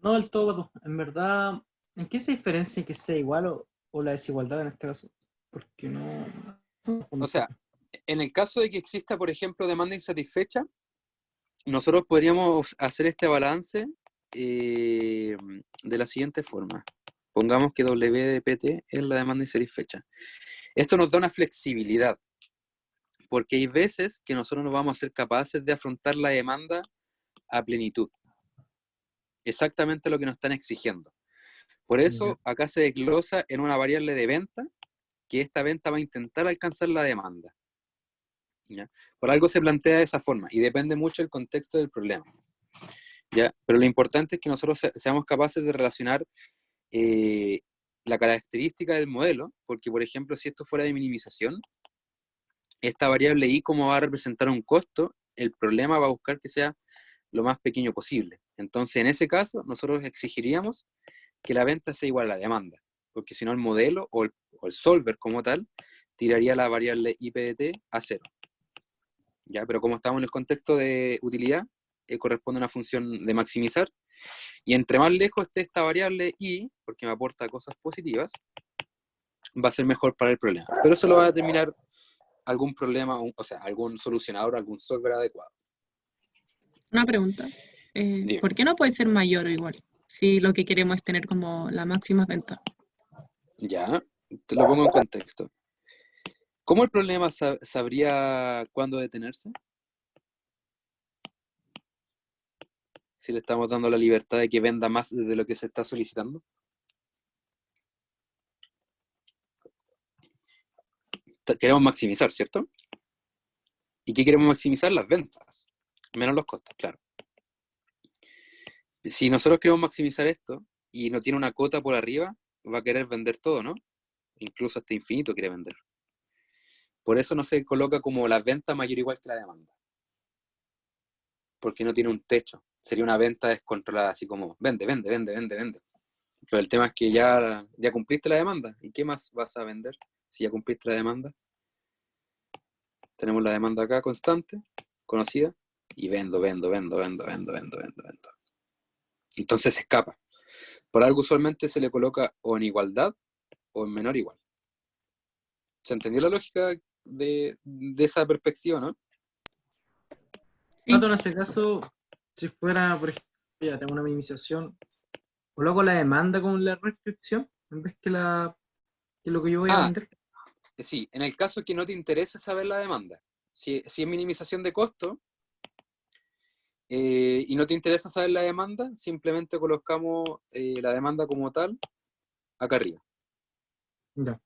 No del todo, en verdad, ¿en qué se diferencia que sea igual o la desigualdad en este caso? Porque no. O sea, en el caso de que exista, por ejemplo, demanda insatisfecha, nosotros podríamos hacer este balance de la siguiente forma. Pongamos que W de PT es la demanda insatisfecha. Esto nos da una flexibilidad, porque hay veces que nosotros no vamos a ser capaces de afrontar la demanda a plenitud. Exactamente lo que nos están exigiendo. Por eso, acá se desglosa en una variable de venta, que esta venta va a intentar alcanzar la demanda. ¿Ya? Por algo se plantea de esa forma, y depende mucho del contexto del problema. ¿Ya? Pero lo importante es que nosotros seamos capaces de relacionar la característica del modelo, porque, por ejemplo, si esto fuera de minimización, esta variable I, como va a representar un costo, el problema va a buscar que sea lo más pequeño posible. Entonces, en ese caso, nosotros exigiríamos que la venta sea igual a la demanda, porque si no el modelo o el solver como tal tiraría la variable IPDT a 0. ¿Ya? Pero como estamos en el contexto de utilidad, corresponde a una función de maximizar, y entre más lejos esté esta variable I, porque me aporta cosas positivas, va a ser mejor para el problema. Pero eso lo va a determinar algún problema, o sea, algún solucionador, algún solver adecuado. Una pregunta. Dime. ¿Por qué no puede ser mayor o igual? Si lo que queremos es tener como la máxima venta. Ya, te lo pongo en contexto. ¿Cómo el problema sabría cuándo detenerse? Si le estamos dando la libertad de que venda más de lo que se está solicitando. Queremos maximizar, ¿cierto? ¿Y qué queremos maximizar? Las ventas. Menos los costos, claro. Si nosotros queremos maximizar esto y no tiene una cota por arriba, va a querer vender todo, ¿no? Incluso hasta infinito quiere vender. Por eso no se coloca como la venta mayor o igual que la demanda. Porque no tiene un techo. Sería una venta descontrolada, así como vende, vende, vende, vende, vende. Pero el tema es que ya cumpliste la demanda. ¿Y qué más vas a vender si ya cumpliste la demanda? Tenemos la demanda acá constante, conocida, y vendo. Entonces se escapa. Por algo usualmente se le coloca o en igualdad o en menor igual. ¿Se entendió la lógica de esa perspectiva, no? Sí. Pato, en ese caso, si fuera, por ejemplo, ya tengo una minimización, coloco la demanda con la restricción en vez que lo que yo voy a vender. Sí, en el caso que no te interese saber la demanda, si es minimización de costo y no te interesa saber la demanda, simplemente colocamos la demanda como tal acá arriba. Ya.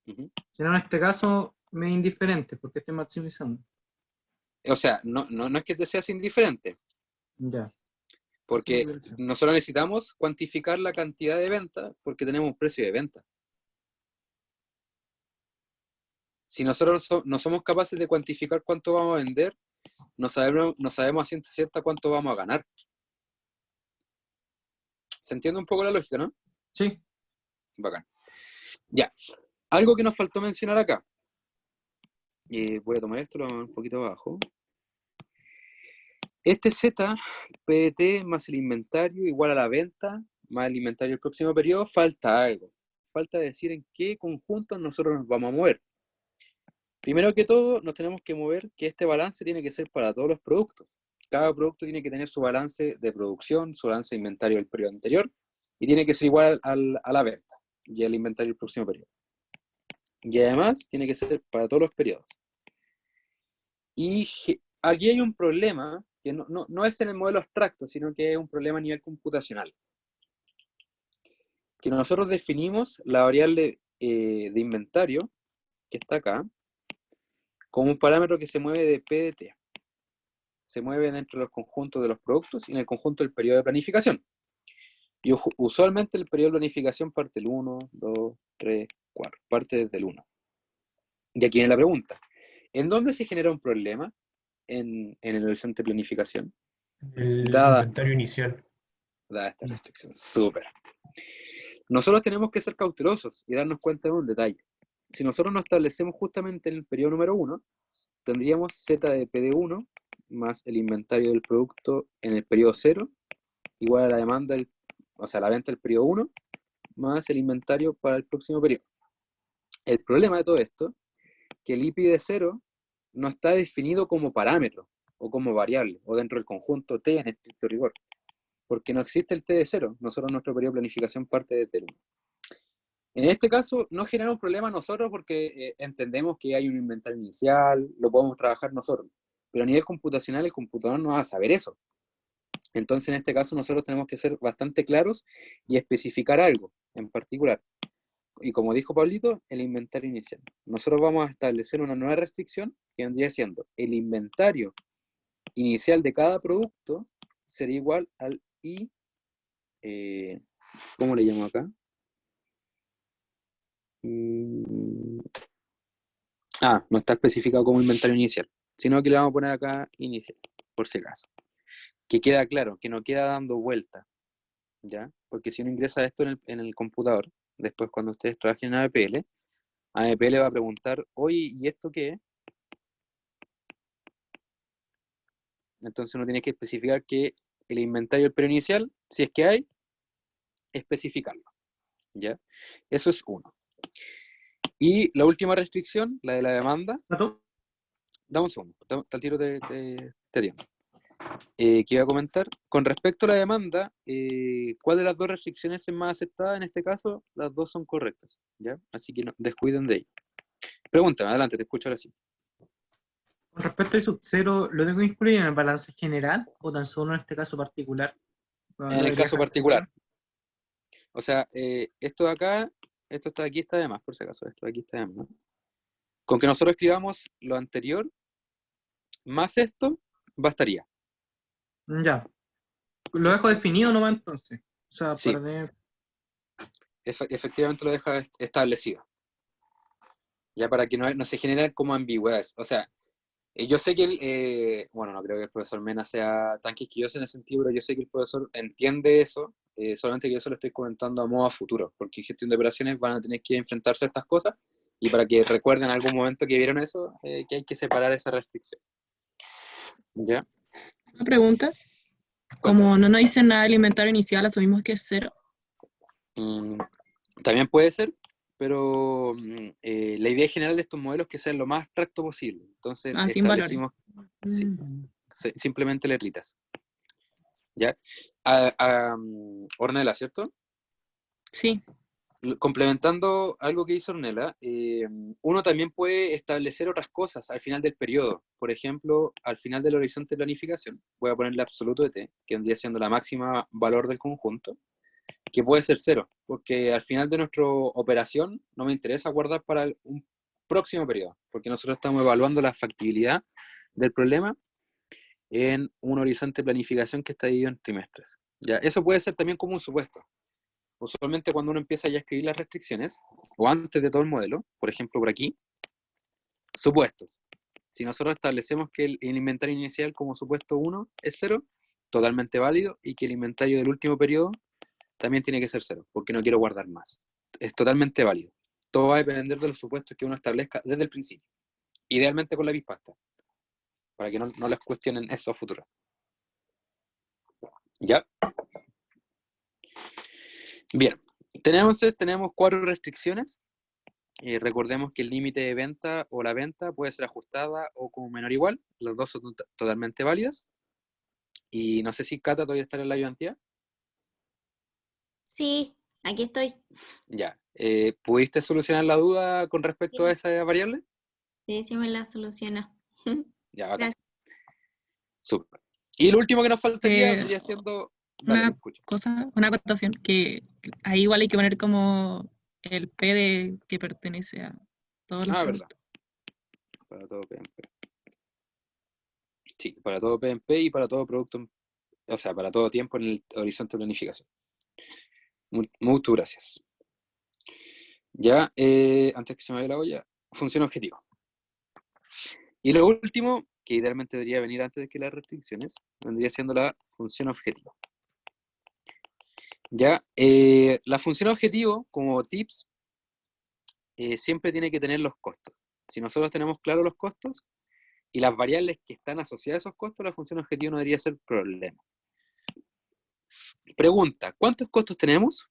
Uh-huh. Si no, en este caso, me es indiferente porque estoy maximizando. O sea, no es que te seas indiferente, Ya. porque nosotros necesitamos cuantificar la cantidad de venta porque tenemos un precio de venta. Si nosotros no somos capaces de cuantificar cuánto vamos a vender, no sabemos a ciencia cierta cuánto vamos a ganar. ¿Se entiende un poco la lógica, no? Sí. Bacán. Ya. Algo que nos faltó mencionar acá. Voy a tomar esto, lo vamos a poner un poquito abajo. Este Z, PDT más el inventario igual a la venta, más el inventario del próximo periodo, falta algo. Falta decir en qué conjuntos nosotros nos vamos a mover. Primero que todo, nos tenemos que mover que este balance tiene que ser para todos los productos. Cada producto tiene que tener su balance de producción, su balance de inventario del periodo anterior, y tiene que ser igual a la venta y al inventario del próximo periodo. Y además, tiene que ser para todos los periodos. Y aquí hay un problema que no es en el modelo abstracto, sino que es un problema a nivel computacional. Que nosotros definimos la variable de inventario, que está acá, como un parámetro que se mueve de PDT. Se mueve dentro de los conjuntos de los productos y en el conjunto del periodo de planificación. Y usualmente el periodo de planificación parte del 1, 2, 3, 4. Parte desde el 1. Y aquí viene la pregunta. ¿En dónde se genera un problema en el horizonte de planificación? El Dada inventario inicial. esta restricción. Súper. Nosotros tenemos que ser cautelosos y darnos cuenta de un detalle. Si nosotros nos establecemos justamente en el periodo número 1, tendríamos Z de PD1 más el inventario del producto en el periodo 0, igual a la demanda, la venta del periodo 1, más el inventario para el próximo periodo. El problema de todo esto, que el IP de 0 no está definido como parámetro, o como variable, o dentro del conjunto T en estricto rigor, porque no existe el T de 0, nosotros nuestro periodo de planificación parte desde el 1. En este caso no genera un problema nosotros porque entendemos que hay un inventario inicial, lo podemos trabajar nosotros, pero a nivel computacional el computador no va a saber eso. Entonces en este caso nosotros tenemos que ser bastante claros y especificar algo en particular. Y como dijo Pablito, el inventario inicial. Nosotros vamos a establecer una nueva restricción que vendría siendo el inventario inicial de cada producto sería igual al I, ¿cómo le llamo acá? No está especificado como inventario inicial, sino que le vamos a poner acá inicial, por si acaso. Que queda claro, que no queda dando vuelta, ¿ya? Porque si uno ingresa esto en el computador, después cuando ustedes trabajen en ADPL va a preguntar, oye, ¿y esto qué es? Entonces uno tiene que especificar que el inventario del periodo inicial, si es que hay, especificarlo, ¿ya? Eso es uno. Y la última restricción, la de la demanda, ¿Pato? dame un segundo, al tiro te atiendo. Que iba a comentar, con respecto a la demanda, ¿cuál de las dos restricciones es más aceptada? En este caso, las dos son correctas, ¿ya? Así que no descuiden de ello. Pregúntame, adelante, te escucho ahora sí. Con respecto a sub 0, ¿lo tengo que incluir en el balance general o tan solo en este caso particular? En el Debería caso dejar particular. O sea, esto de acá, esto está aquí, está de más, por si acaso, esto de aquí está de más, ¿no? Con que nosotros escribamos lo anterior, más esto, bastaría. Ya. Lo dejo definido nomás entonces. O sea, Sí. para tener. Efectivamente lo deja establecido. Ya para que no se generen como ambigüedades. O sea, yo sé que bueno, no creo que el profesor Mena sea tan quisquilloso en ese sentido, pero yo sé que el profesor entiende eso, solamente que yo se lo estoy comentando a modo a futuro, porque en gestión de operaciones van a tener que enfrentarse a estas cosas, y para que recuerden en algún momento que vieron eso, que hay que separar esa restricción. ¿Ya? Una pregunta, como no nos dicen nada del inventario inicial, asumimos que es 0. También puede ser, pero la idea general de estos modelos es que sean lo más abstracto posible. Entonces Sin valores. establecimos simplemente letritas. ¿Ya? Ornella, ¿cierto? Sí. Complementando algo que hizo Ornella, uno también puede establecer otras cosas al final del periodo. Por ejemplo, al final del horizonte de planificación, voy a ponerle absoluto de t, que vendría siendo la máxima valor del conjunto, que puede ser 0, porque al final de nuestra operación no me interesa guardar para un próximo periodo, porque nosotros estamos evaluando la factibilidad del problema en un horizonte de planificación que está dividido en trimestres. ¿Ya? Eso puede ser también como un supuesto. Usualmente cuando uno empieza ya a escribir las restricciones, o antes de todo el modelo, por ejemplo por aquí, supuestos. Si nosotros establecemos que el inventario inicial como supuesto 1 es 0, totalmente válido, y que el inventario del último periodo también tiene que ser 0, porque no quiero guardar más. Es totalmente válido. Todo va a depender de los supuestos que uno establezca desde el principio. Idealmente con la bispasta, para que no les cuestionen eso a futuro. ¿Ya? Bien. Tenemos 4 restricciones. Recordemos que el límite de venta o la venta puede ser ajustada o como menor o igual. Las dos son totalmente válidas. Y no sé si Cata todavía está en la ayudantía. Sí, aquí estoy. Ya. ¿Pudiste solucionar la duda con respecto a esa variable? Sí, sí me la soluciona. Ya, bacán. Gracias. Súper. Y lo último que nos faltaría Eh, vendría siendo... Dale, te Una escucho. cosa, una acotación, que ahí igual hay que poner como el P de que pertenece a todos los Verdad. productos. Para todo PNP. Sí, para todo PNP y para todo producto, o sea, para todo tiempo en el horizonte de planificación. Muchas gracias. Ya, antes que se me vaya la olla, función objetivo. Y lo último, que idealmente debería venir antes de que las restricciones, vendría siendo la función objetivo. Ya, la función objetivo, como tips, siempre tiene que tener los costos. Si nosotros tenemos claros los costos y las variables que están asociadas a esos costos, la función objetivo no debería ser problema. Pregunta, ¿cuántos costos tenemos?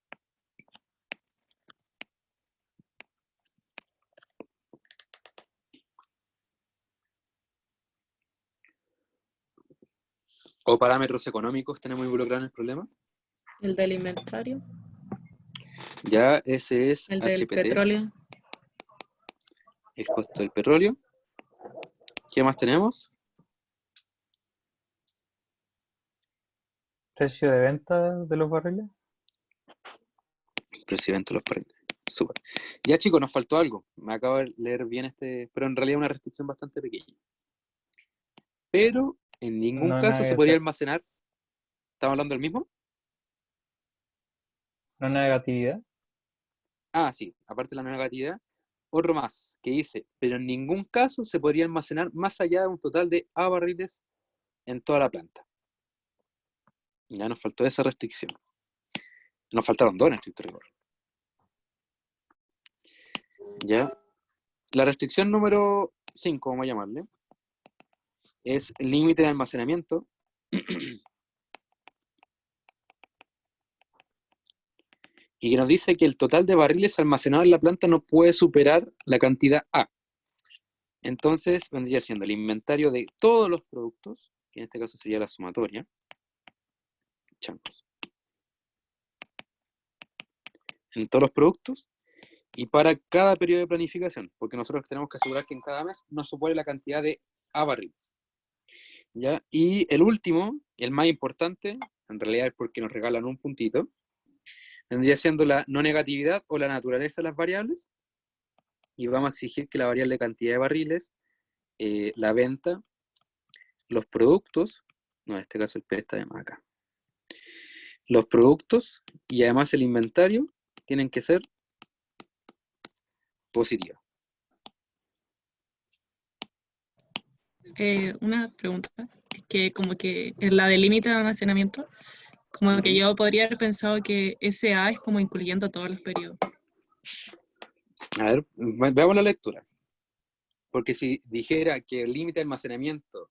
¿O parámetros económicos tenemos involucrados en el problema? El del inventario, Ya, ese es el del HPT, petróleo, el costo del petróleo. ¿Qué más tenemos? Precio de venta de los barriles. Precio de los barriles. Súper. Ya, chicos, nos faltó algo. Me acabo de leer bien pero en realidad una restricción bastante pequeña. Pero en ningún No, caso nada se que podría hacer. almacenar. ¿Estamos hablando del mismo? No negatividad. Ah, sí, aparte de la negatividad. Otro más, que dice, pero en ningún caso se podría almacenar más allá de un total de A barriles en toda la planta. Ya nos faltó esa restricción. Nos faltaron dos en estricto rigor. Ya. La restricción número 5, vamos a llamarle, es el límite de almacenamiento. Y que nos dice que el total de barriles almacenados en la planta no puede superar la cantidad A. Entonces vendría siendo el inventario de todos los productos, que en este caso sería la sumatoria. Chancos. En todos los productos y para cada periodo de planificación, porque nosotros tenemos que asegurar que en cada mes nos supone la cantidad de A barriles. ¿Ya? Y el último, el más importante, en realidad es porque nos regalan un puntito, vendría siendo la no negatividad o la naturaleza de las variables, y vamos a exigir que la variable cantidad de barriles, la venta, los productos, no, en este caso el P está de más acá, los productos y además el inventario tienen que ser positivos. una pregunta, es que como que en la del límite de almacenamiento, como que yo podría haber pensado que ese A es como incluyendo todos los periodos. A ver, veamos la lectura. Porque si dijera que el límite de almacenamiento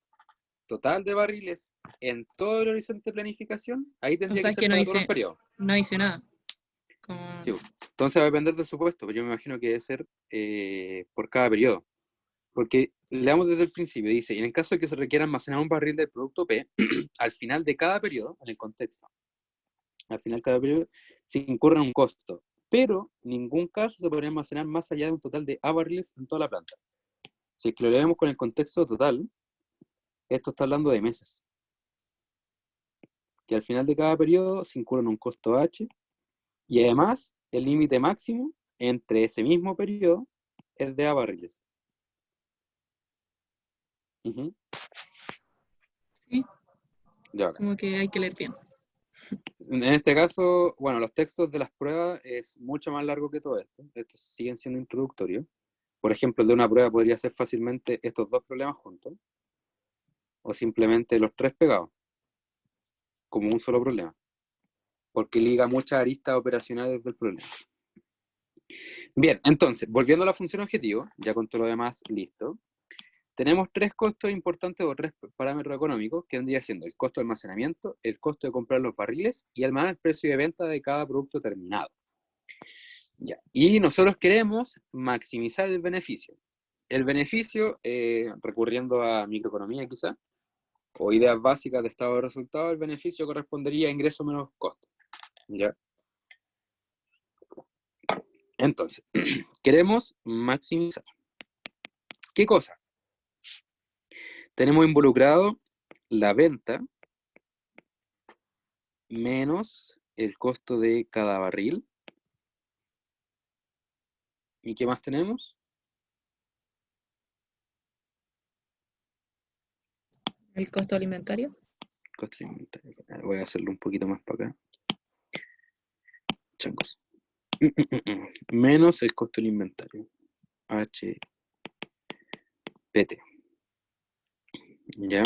total de barriles en todo el horizonte de planificación, ahí O tendría sea, que es ser que no para todos los hice, periodos. no hice nada. Como, Sí, entonces va a depender del supuesto, pero yo me imagino que debe ser por cada periodo. Porque leamos desde el principio, dice, en el caso de que se requiera almacenar un barril del producto P, al final de cada periodo, en el contexto, al final de cada periodo, se incurre en un costo, pero en ningún caso se podría almacenar más allá de un total de A barriles en toda la planta. Si es que lo leemos con el contexto total, esto está hablando de meses. Que al final de cada periodo se incurre en un costo H, y además el límite máximo entre ese mismo periodo es de A barriles. Uh-huh. sí, Ya, acá. como que hay que leer bien. En este caso, bueno, los textos de las pruebas es mucho más largo que todo esto. Estos siguen siendo introductorios. Por ejemplo, el de una prueba podría ser fácilmente estos dos problemas juntos, o simplemente los tres pegados, como un solo problema, porque liga muchas aristas operacionales del problema. Bien, entonces, volviendo a la función objetivo, ya con todo lo demás listo, tenemos tres costos importantes o tres parámetros económicos que vendría siendo el costo de almacenamiento, el costo de comprar los barriles y además el precio de venta de cada producto terminado. Ya. Y nosotros queremos maximizar el beneficio. El beneficio, recurriendo a microeconomía quizá, o ideas básicas de estado de resultados, el beneficio correspondería a ingreso menos costo. ¿Ya? Entonces, queremos maximizar. ¿Qué cosa? Tenemos involucrado la venta menos el costo de cada barril. ¿Y qué más tenemos? El costo alimentario. Costo alimentario. Voy a hacerlo un poquito más para acá. Changos. Menos el costo del inventario. HPT. ¿Ya?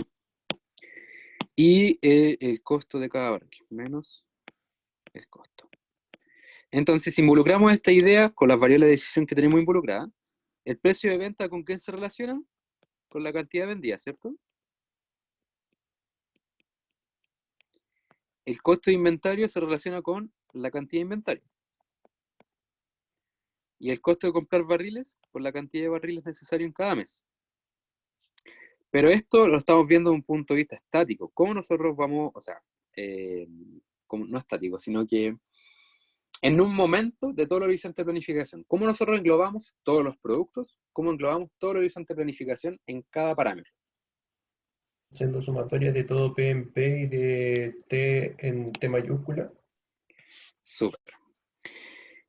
Y el costo de cada barril. Menos el costo. Entonces, si involucramos esta idea con las variables de decisión que tenemos involucradas, el precio de venta, ¿con qué se relaciona? Con la cantidad vendida, ¿cierto? El costo de inventario se relaciona con la cantidad de inventario. Y el costo de comprar barriles, con la cantidad de barriles necesarios en cada mes. Pero esto lo estamos viendo desde un punto de vista estático. ¿Cómo nosotros vamos, o sea, no estático, sino que en un momento de todo el horizonte de planificación, cómo nosotros englobamos todos los productos, cómo englobamos todo el horizonte de planificación en cada parámetro? Siendo sumatoria de todo P en P y de T en T mayúscula. Súper.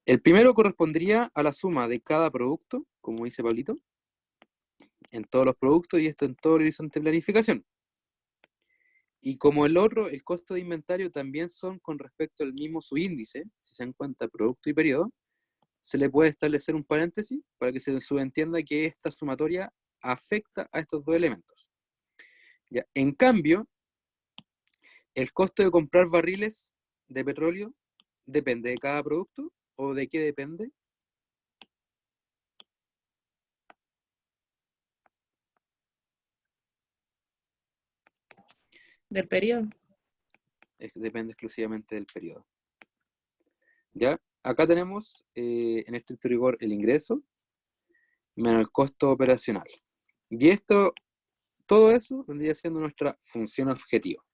El primero correspondería a la suma de cada producto, como dice Pablito, en todos los productos y esto en todo el horizonte de planificación. Y como el otro, el costo de inventario también son con respecto al mismo subíndice, si se dan cuenta producto y periodo, se le puede establecer un paréntesis para que se subentienda que esta sumatoria afecta a estos dos elementos. ¿Ya? En cambio, el costo de comprar barriles de petróleo depende de cada producto, ¿o de qué depende? Del periodo. Depende exclusivamente del periodo. ¿Ya? Acá tenemos, en estricto rigor, el ingreso menos el costo operacional. Y esto, todo eso vendría siendo nuestra función objetivo.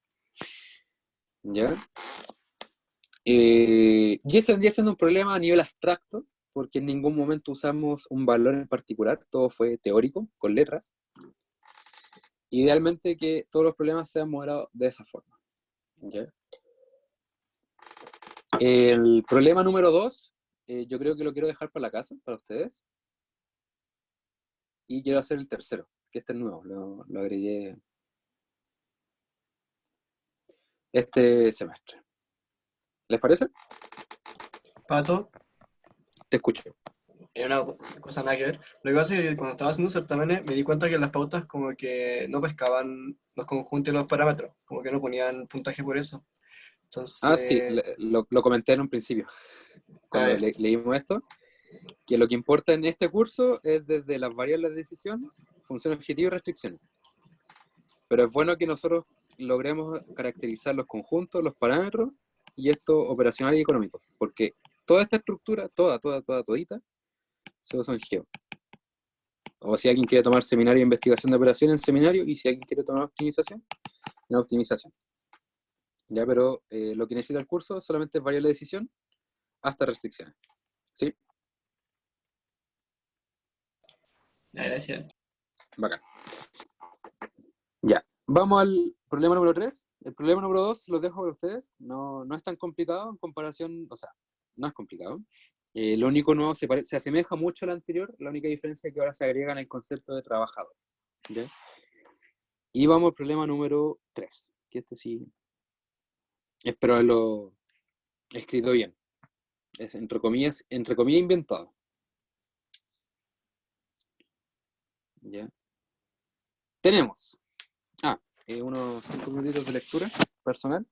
¿Ya? Y eso vendría siendo un problema a nivel abstracto, porque en ningún momento usamos un valor en particular, todo fue teórico, con letras. Idealmente que todos los problemas sean modelados de esa forma. ¿Ya? El problema número 2, yo creo que lo quiero dejar para la casa, para ustedes. Y quiero hacer el tercero, que este es nuevo, lo agregué este semestre. ¿Les parece? Pato, Te escucho. una cosa nada que ver. Lo que pasa es que cuando estaba haciendo certámenes me di cuenta que las pautas como que no pescaban los conjuntos y los parámetros, como que no ponían puntaje por eso. Ah, sí, Entonces, lo comenté en un principio, a cuando ver, leímos esto, que lo que importa en este curso es desde las variables de decisión, función objetivo y restricciones. Pero es bueno que nosotros logremos caracterizar los conjuntos, los parámetros, y esto operacional y económico, porque toda esta estructura, todita, solo son geo. O si alguien quiere tomar seminario de investigación de operación en seminario, y si alguien quiere tomar optimización, en optimización. Ya, pero lo que necesita el curso solamente es variable de decisión hasta restricciones. ¿Sí? ya, gracias. Bacán. Ya, vamos al problema número 3. El problema número 2 los dejo para ustedes. No es tan complicado en comparación, o sea, no es complicado. Lo único nuevo se asemeja mucho al anterior, la única diferencia es que ahora se agrega en el concepto de trabajadores. ¿Ya? Y vamos al problema número 3, que este sí, espero haberlo escrito bien. Es entre comillas inventado. ¿Ya? Tenemos unos 5 minutitos de lectura personal.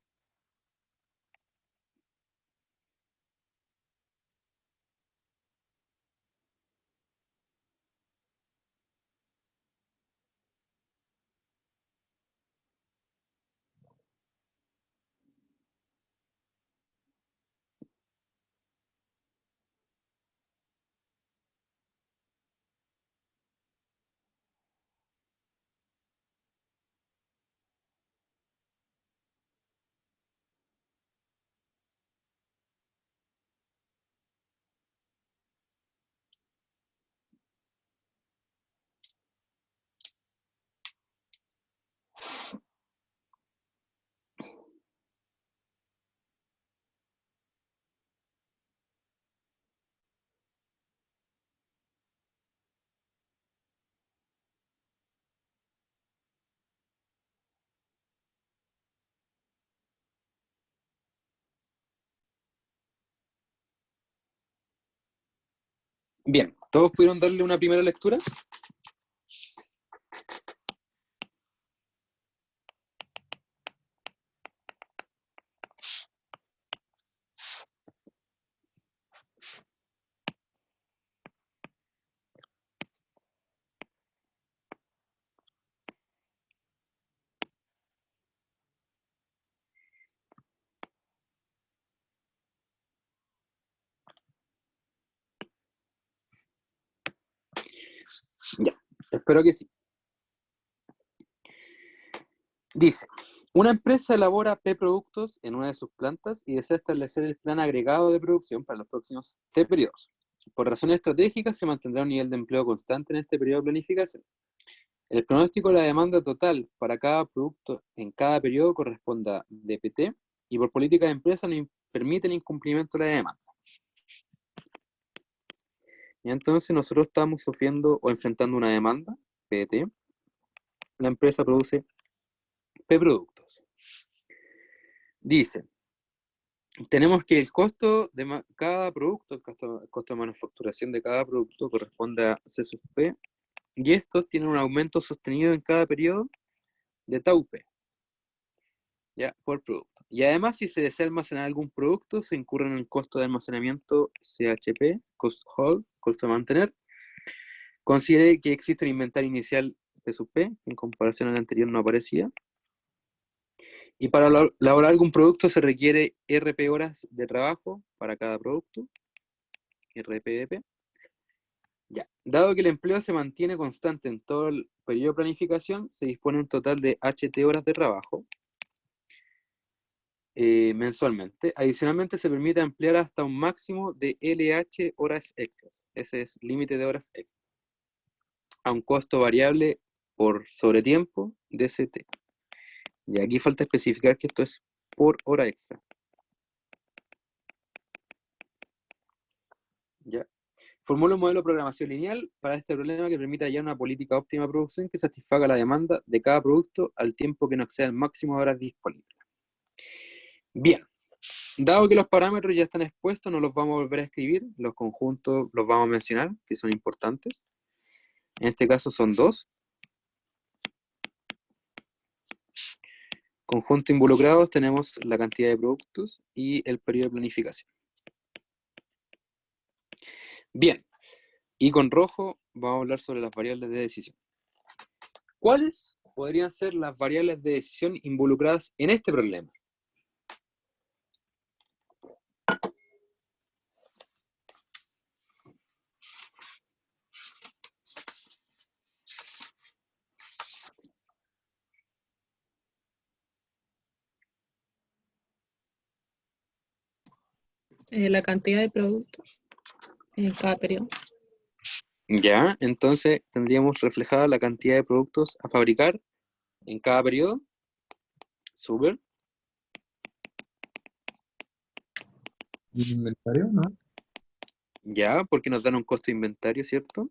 Bien, ¿todos pudieron darle una primera lectura? Ya, espero que sí. Dice, una empresa elabora P-productos en una de sus plantas y desea establecer el plan agregado de producción para los próximos T periodos. Por razones estratégicas se mantendrá un nivel de empleo constante en este periodo de planificación. El pronóstico de la demanda total para cada producto en cada periodo corresponde a DPT y por política de empresa no permite el incumplimiento de la demanda. Y entonces nosotros estamos sufriendo o enfrentando una demanda, PT. La empresa produce P-productos. Dice, tenemos que el costo de cada producto, el costo de manufacturación de cada producto corresponde a C sub P, y estos tienen un aumento sostenido en cada periodo de tau P, ya, por producto. Y además, si se desea almacenar algún producto, se incurre en el costo de almacenamiento CHP, cost hold, costo de mantener. Considere que existe un inventario inicial P sub P, que en comparación al anterior no aparecía. Y para elaborar algún producto se requiere RP horas de trabajo para cada producto, RPP. Ya. Dado que el empleo se mantiene constante en todo el periodo de planificación, se dispone un total de HT horas de trabajo mensualmente. Adicionalmente se permite emplear hasta un máximo de LH horas extras. Ese es límite de horas extras. A un costo variable por sobretiempo de CT. Y aquí falta especificar que esto es por hora extra. ¿Ya? Formula un modelo de programación lineal para este problema que permita hallar una política óptima de producción que satisfaga la demanda de cada producto al tiempo que no exceda el máximo de horas disponibles. Bien, dado que los parámetros ya están expuestos, no los vamos a volver a escribir, los conjuntos los vamos a mencionar, que son importantes. En este caso son 2. Conjunto involucrados tenemos la cantidad de productos y el periodo de planificación. Bien, y con rojo vamos a hablar sobre las variables de decisión. ¿Cuáles podrían ser las variables de decisión involucradas en este problema? La cantidad de productos en cada periodo. Ya, entonces tendríamos reflejada la cantidad de productos a fabricar en cada periodo. Súper. ¿Inventario? ¿No? Ya, porque nos dan un costo de inventario, ¿cierto?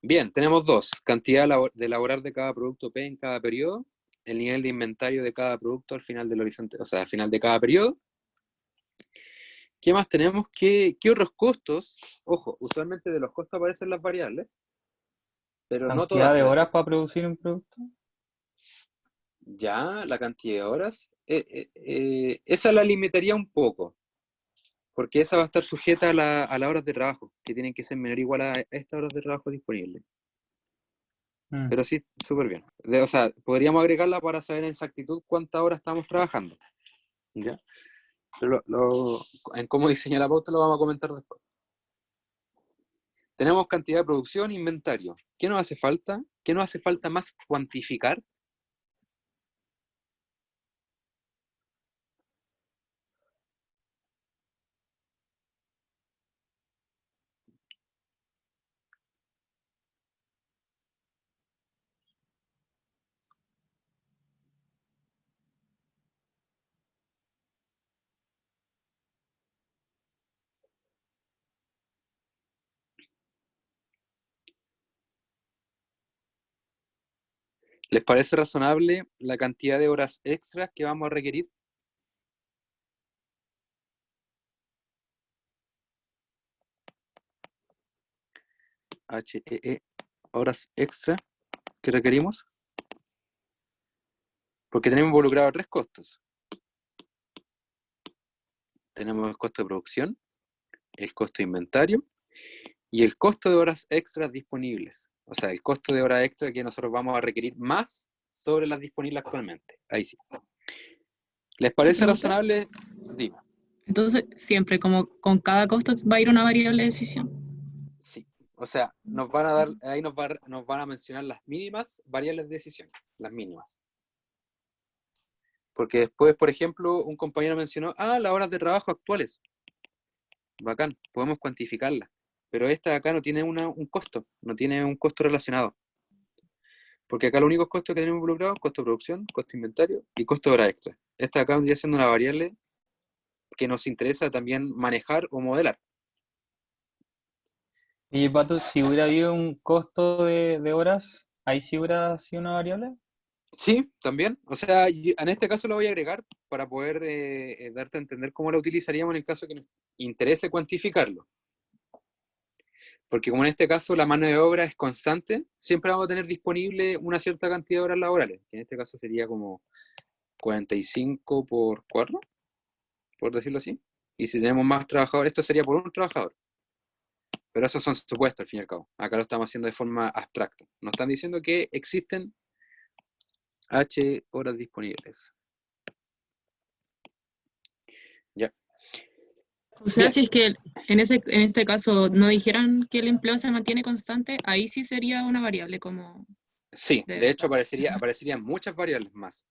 Bien, tenemos 2. Cantidad de elaborar de cada producto P en cada periodo. El nivel de inventario de cada producto al final del horizonte, o sea, al final de cada periodo. ¿Qué más tenemos? ¿Qué otros costos? Ojo, usualmente de los costos aparecen las variables, pero no ¿Cantidad todas. de horas para producir un producto? Ya, la cantidad de horas. Esa la limitaría un poco, porque esa va a estar sujeta a las horas de trabajo, que tienen que ser menor o igual a estas horas de trabajo disponibles. Pero sí, súper bien. O sea, podríamos agregarla para saber en exactitud cuántas horas estamos trabajando. ¿Ya? Pero en cómo diseñar la pauta lo vamos a comentar después. Tenemos cantidad de producción, inventario. ¿Qué nos hace falta? ¿Qué nos hace falta más cuantificar? ¿Les parece razonable la cantidad de horas extras que vamos a requerir? HEE, horas extra que requerimos. Porque tenemos involucrados 3 costos. Tenemos el costo de producción, el costo de inventario y el costo de horas extras disponibles. O sea, el costo de horas extra que nosotros vamos a requerir más sobre las disponibles actualmente. Ahí sí. ¿Les parece ¿Pregunta? razonable? Dime. Entonces, siempre como con cada costo va a ir una variable de decisión. Sí. O sea, nos van a dar, ahí nos van a mencionar las mínimas variables de decisión, las mínimas. Porque después, por ejemplo, un compañero mencionó, las horas de trabajo actuales. Bacán, podemos cuantificarlas. Pero esta de acá no tiene un costo, no tiene un costo relacionado. Porque acá los únicos costos que tenemos involucrados, costo de producción, costo de inventario y costo de hora extra. Esta de acá vendría siendo una variable que nos interesa también manejar o modelar. Y Pato, si hubiera habido un costo de horas, ahí sí hubiera sido una variable. Sí, también. O sea, en este caso lo voy a agregar para poder darte a entender cómo la utilizaríamos en el caso que nos interese cuantificarlo. Porque como en este caso la mano de obra es constante, siempre vamos a tener disponible una cierta cantidad de horas laborales, que en este caso sería como 45 por 4, por decirlo así. Y si tenemos más trabajadores, esto sería por un trabajador. Pero esos son supuestos, al fin y al cabo. Acá lo estamos haciendo de forma abstracta. Nos están diciendo que existen H horas disponibles. Ya. O sea, Bien. si es que en este caso no dijeran que el empleo se mantiene constante, ahí sí sería una variable como Sí, de de hecho verdad. aparecerían muchas variables más.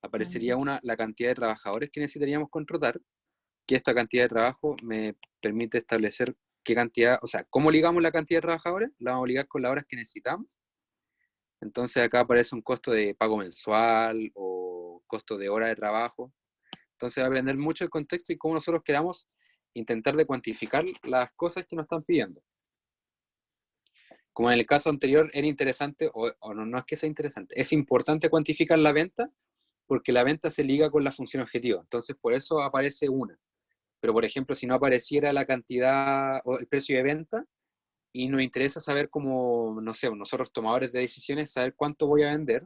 Aparecería la cantidad de trabajadores que necesitaríamos contratar, que esta cantidad de trabajo me permite establecer qué cantidad, o sea, cómo ligamos la cantidad de trabajadores, la vamos a ligar con las horas que necesitamos. Entonces acá aparece un costo de pago mensual o costo de hora de trabajo. Entonces va a depender mucho del contexto y cómo nosotros queramos intentar de cuantificar las cosas que nos están pidiendo. Como en el caso anterior era interesante, o no es que sea interesante, es importante cuantificar la venta, porque la venta se liga con la función objetivo. Entonces por eso aparece una. Pero por ejemplo, si no apareciera la cantidad o el precio de venta, y nos interesa saber cómo, no sé, nosotros tomadores de decisiones, saber cuánto voy a vender,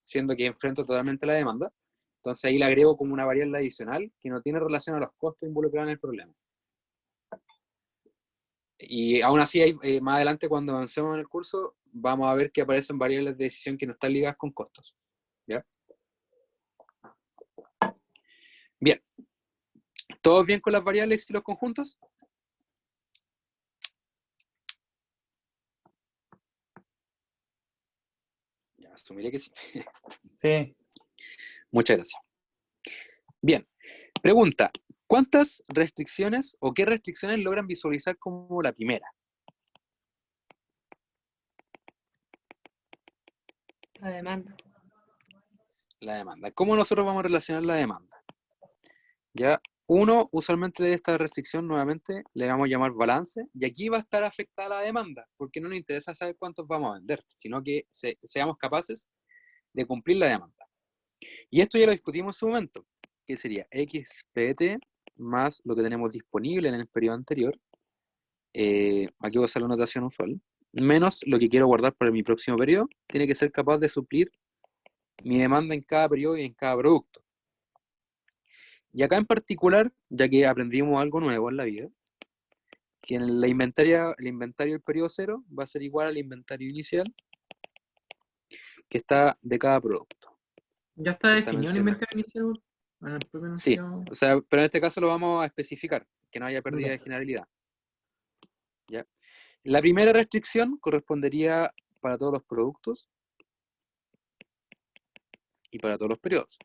siendo que enfrento totalmente la demanda, entonces ahí la agrego como una variable adicional que no tiene relación a los costos involucrados en el problema. Y aún así, más adelante cuando avancemos en el curso, vamos a ver que aparecen variables de decisión que no están ligadas con costos. ¿Ya? Bien. ¿Todos bien con las variables y los conjuntos? Ya, asumiré que sí. Sí. Muchas gracias. Bien. Pregunta, ¿cuántas restricciones o qué restricciones logran visualizar como la primera? La demanda. La demanda. ¿Cómo nosotros vamos a relacionar la demanda? Ya, uno, usualmente de esta restricción, nuevamente, le vamos a llamar balance, y aquí va a estar afectada la demanda, porque no nos interesa saber cuántos vamos a vender, sino que seamos capaces de cumplir la demanda. Y esto ya lo discutimos en su momento, que sería XPT más lo que tenemos disponible en el periodo anterior, aquí voy a usar la notación usual, menos lo que quiero guardar para mi próximo periodo, tiene que ser capaz de suplir mi demanda en cada periodo y en cada producto. Y acá en particular, ya que aprendimos algo nuevo en la vida, que en el inventario del periodo 0 va a ser igual al inventario inicial que está de cada producto. ¿Ya está Está definido el mencionado. inventario inicial? En el propio Sí, enunciado. o sea, pero en este caso lo vamos a especificar, que no haya pérdida Ya. de generalidad. ¿Ya? La primera restricción correspondería para todos los productos y para todos los periodos.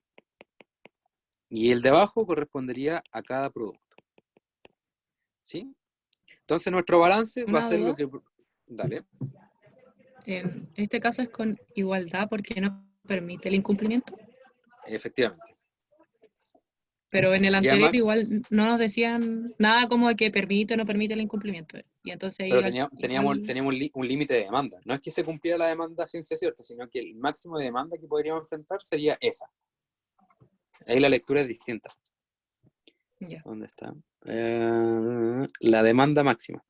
Y el de abajo correspondería a cada producto. ¿Sí? Entonces nuestro balance va a Una ser lo duda. que... Dale. En este caso es con igualdad porque no permite el incumplimiento, Efectivamente. pero en el Y anterior además, igual no nos decían nada como que permite o no permite el incumplimiento. Y entonces pero igual, teníamos un límite de demanda. No es que se cumpliera la demanda a ciencia cierta, sino que el máximo de demanda que podríamos enfrentar sería esa. Ahí la lectura es distinta. ya. ¿Dónde está? La demanda máxima.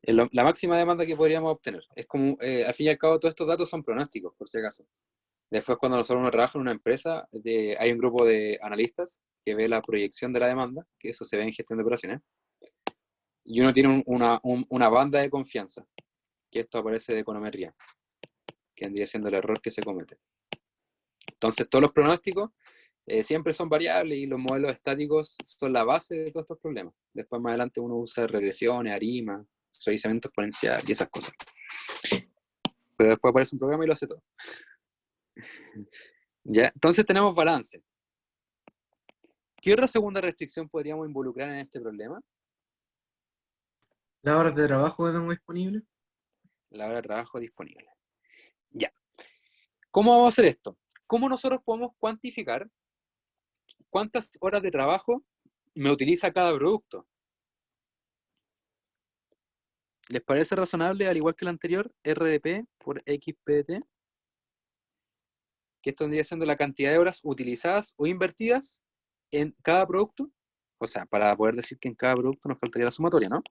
La máxima demanda que podríamos obtener. Es como, al fin y al cabo, todos estos datos son pronósticos, por si acaso. Después, cuando nosotros uno trabaja en una empresa, hay un grupo de analistas que ve la proyección de la demanda, que eso se ve en gestión de operaciones, y uno tiene una banda de confianza, que esto aparece de econometría, que vendría siendo el error que se comete. Entonces, todos los pronósticos siempre son variables y los modelos estáticos son la base de todos estos problemas. Después, más adelante, uno usa regresiones, ARIMA, suavizamiento exponencial y esas cosas. Pero después aparece un programa y lo hace todo. ¿Ya? Entonces tenemos balance. ¿Qué otra segunda restricción podríamos involucrar en este problema? ¿Las horas de trabajo que tengo disponibles? La hora de trabajo disponible. Ya. ¿Cómo vamos a hacer esto? ¿Cómo nosotros podemos cuantificar cuántas horas de trabajo me utiliza cada producto? ¿Les parece razonable, al igual que el anterior, RDP por XPDT? Que esto vendría siendo la cantidad de horas utilizadas o invertidas en cada producto. O sea, para poder decir que en cada producto nos faltaría la sumatoria, ¿no?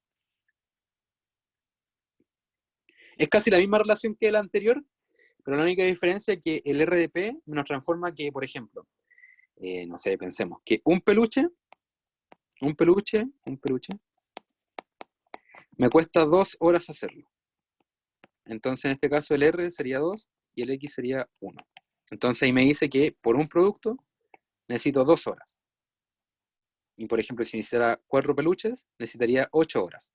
Es casi la misma relación que la anterior, pero la única diferencia es que el RDP nos transforma que, por ejemplo, no sé, pensemos que un peluche, me cuesta 2 horas hacerlo. Entonces, en este caso, el R sería 2 y el X sería 1. Entonces, ahí me dice que por un producto necesito 2 horas. Y, por ejemplo, si necesitara 4 peluches, necesitaría 8 horas.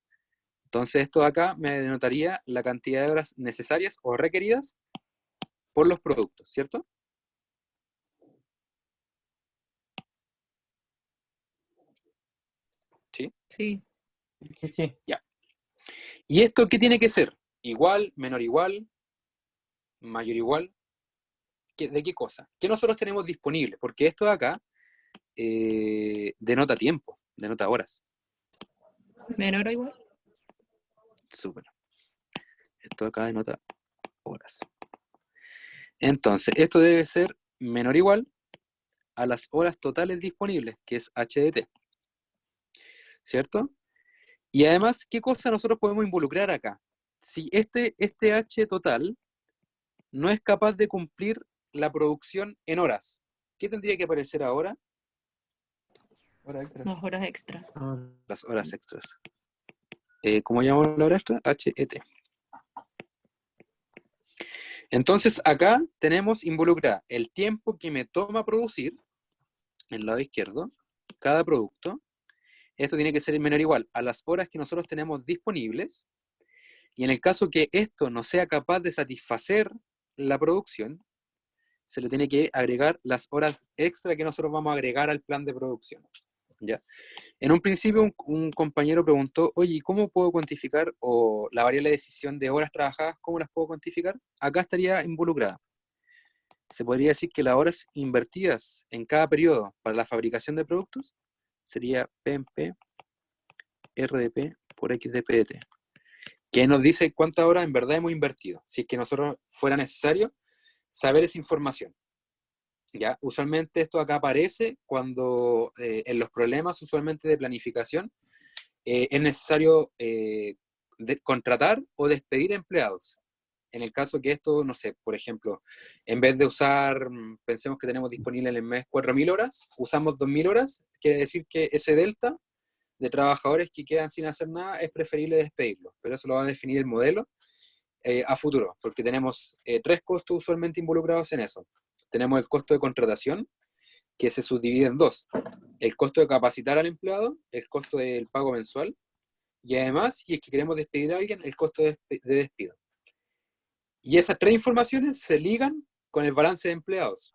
Entonces, esto de acá me denotaría la cantidad de horas necesarias o requeridas por los productos, ¿cierto? ¿Sí? Sí. Sí. Ya. ¿Y esto qué tiene que ser? ¿Igual, menor igual, mayor igual? ¿De qué cosa? ¿Qué nosotros tenemos disponible? Porque esto de acá denota tiempo, denota horas. Menor o igual. Súper. Esto de acá denota horas. Entonces, esto debe ser menor o igual a las horas totales disponibles, que es HDT. ¿Cierto? Y además, ¿qué cosa nosotros podemos involucrar acá? Si este H total no es capaz de cumplir la producción en horas, ¿qué tendría que aparecer ahora? Hora extra. 2 horas extra. Las horas extras. ¿Cómo llamamos la hora extra? HET. Entonces, acá tenemos involucrada el tiempo que me toma producir, en el lado izquierdo, cada producto. Esto tiene que ser menor o igual a las horas que nosotros tenemos disponibles. Y en el caso que esto no sea capaz de satisfacer la producción, se le tiene que agregar las horas extra que nosotros vamos a agregar al plan de producción. ¿Ya? En un principio un compañero preguntó, oye, ¿cómo puedo cuantificar o la variable de decisión de horas trabajadas, cómo las puedo cuantificar? Acá estaría involucrada. Se podría decir que las horas invertidas en cada periodo para la fabricación de productos sería PMP RDP por XDPDT, que nos dice cuántas horas en verdad hemos invertido, si es que nosotros fuera necesario saber esa información. ¿Ya? Usualmente esto acá aparece cuando en los problemas usualmente de planificación es necesario contratar o despedir empleados. En el caso que esto, no sé, por ejemplo, en vez de usar, pensemos que tenemos disponible en el mes 4.000 horas, usamos 2.000 horas, quiere decir que ese delta de trabajadores que quedan sin hacer nada es preferible despedirlos, pero eso lo va a definir el modelo a futuro, porque tenemos 3 costos usualmente involucrados en eso. Tenemos el costo de contratación, que se subdivide en 2. El costo de capacitar al empleado, el costo del pago mensual, y además, si es que queremos despedir a alguien, el costo de despido. Y esas 3 informaciones se ligan con el balance de empleados,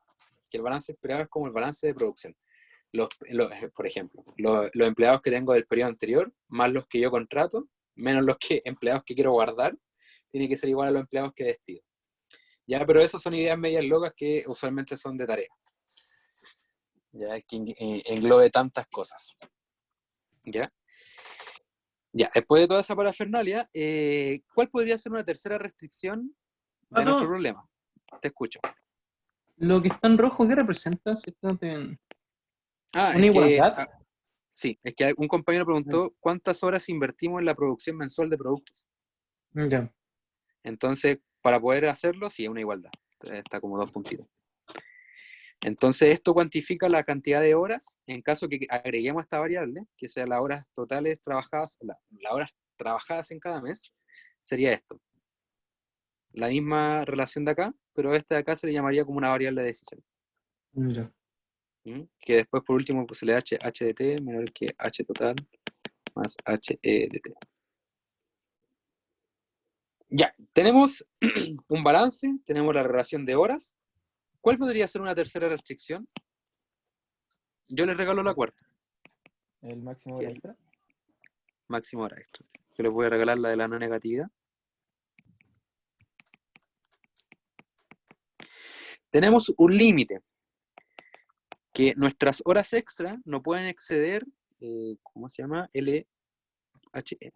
que el balance de empleados es como el balance de producción. Por ejemplo, los empleados que tengo del periodo anterior, más los que yo contrato, menos los empleados que quiero guardar, tiene que ser igual a los empleados que despido. Ya, pero esas son ideas medias locas que usualmente son de tarea. Ya, es que englobe tantas cosas. ¿Ya? Ya, después de toda esa parafernalia, ¿cuál podría ser una tercera restricción de nuestro problema? Te escucho. Lo que está en rojo, ¿qué representa? Si está en... ¿Una igualdad? Sí, es que un compañero preguntó cuántas horas invertimos en la producción mensual de productos. Ya. Entonces, para poder hacerlo, sí, es una igualdad. Está como 2 puntitos. Entonces, esto cuantifica la cantidad de horas en caso que agreguemos esta variable, que sea las horas totales trabajadas, las horas trabajadas en cada mes, sería esto. La misma relación de acá, pero esta de acá se le llamaría como una variable de decisión. Ya. Que después, por último, pues se le da HDT menor que H total más HEDT. Ya, tenemos un balance, tenemos la relación de horas. ¿Cuál podría ser una tercera restricción? Yo les regalo la cuarta, El máximo hora ¿Qué? extra. máximo hora extra. Yo les voy a regalar la de la no negatividad. Tenemos un límite, que nuestras horas extra no pueden exceder, ¿cómo se llama? LHE.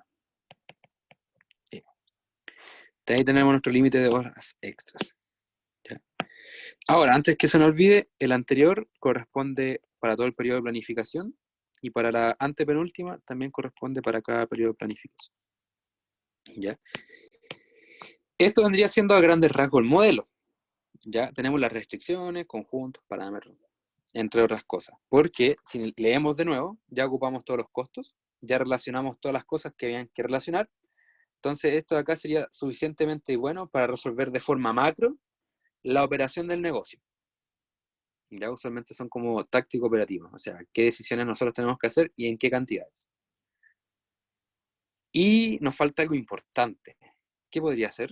Ahí tenemos nuestro límite de horas extras. ¿Ya? Ahora, antes que se nos olvide, el anterior corresponde para todo el periodo de planificación y para la antepenúltima también corresponde para cada periodo de planificación. ¿Ya? Esto vendría siendo a grandes rasgos el modelo. Ya tenemos las restricciones, conjuntos, parámetros, entre otras cosas. Porque si leemos de nuevo, ya ocupamos todos los costos, ya relacionamos todas las cosas que habían que relacionar. Entonces esto de acá sería suficientemente bueno para resolver de forma macro la operación del negocio. Ya usualmente son como táctico-operativos, o sea, qué decisiones nosotros tenemos que hacer y en qué cantidades. Y nos falta algo importante. ¿Qué podría ser?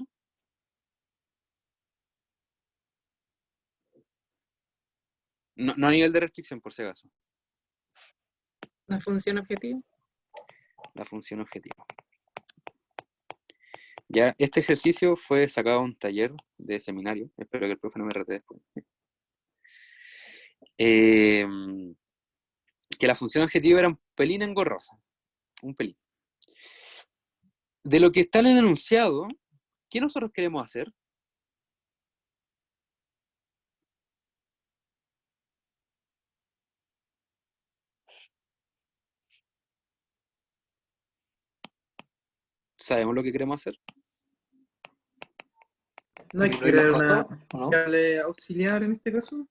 No a nivel de restricción, por si acaso. La función objetivo. La función objetivo. Ya, este ejercicio fue sacado de un taller de seminario. Espero que el profe no me rete después. Que la función objetivo era un pelín engorrosa. Un pelín. De lo que está en el enunciado, ¿qué nosotros queremos hacer? ¿Sabemos lo que queremos hacer? ¿No hay que ¿Disminuir los crear una costos o no? variable auxiliar en este caso?